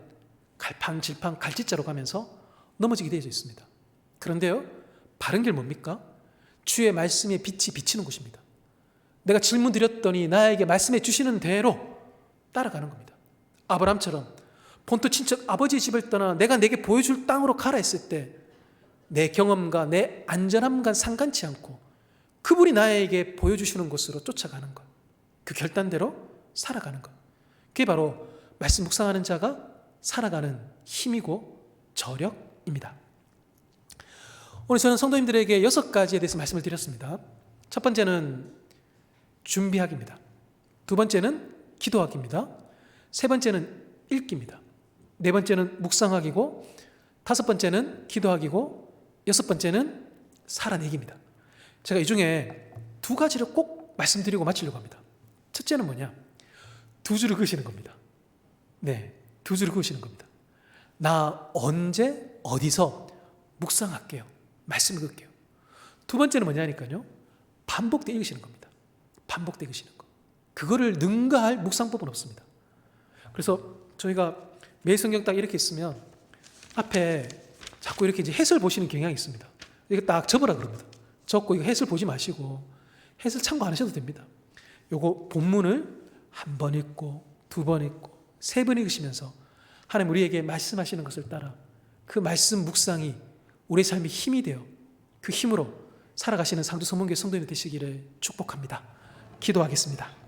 갈팡질팡 갈짓자로 가면서 넘어지게 되어 있습니다. 그런데요, 바른 길 뭡니까? 주의 말씀에 빛이 비치는 곳입니다. 내가 질문 드렸더니 나에게 말씀해 주시는 대로 따라가는 겁니다. 아브라함처럼 본토 친척 아버지의 집을 떠나 내가 내게 보여줄 땅으로 가라 했을 때 내 경험과 내 안전함과 상관치 않고 그분이 나에게 보여주시는 곳으로 쫓아가는 것, 그 결단대로 살아가는 것, 그게 바로 말씀 묵상하는 자가 살아가는 힘이고 저력입니다. 오늘 저는 성도님들에게 6가지에 대해서 말씀을 드렸습니다. 첫 번째는 준비하기입니다. 두 번째는 기도하기입니다. 세 번째는 읽기입니다. 네 번째는 묵상하기고, 다섯 번째는 기도하기고, 여섯 번째는 살아내기입니다. 제가 이 중에 2가지를 꼭 말씀드리고 마치려고 합니다. 첫째는 뭐냐? 2줄을 그으시는 겁니다. 네, 2줄을 그으시는 겁니다. 나 언제 어디서 묵상할게요. 말씀을 그을게요. 두 번째는 뭐냐니까요. 반복되어 읽으시는 겁니다. 반복되어 읽으시는 거. 그거를 능가할 묵상법은 없습니다. 그래서 저희가 매일 성경 딱 이렇게 있으면 앞에 자꾸 이렇게 이제 해설 보시는 경향이 있습니다. 이거 딱 접으라 그럽니다. 적고 이거 해설 보지 마시고 해설 참고 안 하셔도 됩니다. 요거 본문을 한 번 읽고 두 번 읽고 세 번 읽으시면서 하나님 우리에게 말씀하시는 것을 따라 그 말씀 묵상이 우리 삶의 힘이 되어 그 힘으로 살아가시는 상주 성문교회 성도님 되시기를 축복합니다. 기도하겠습니다.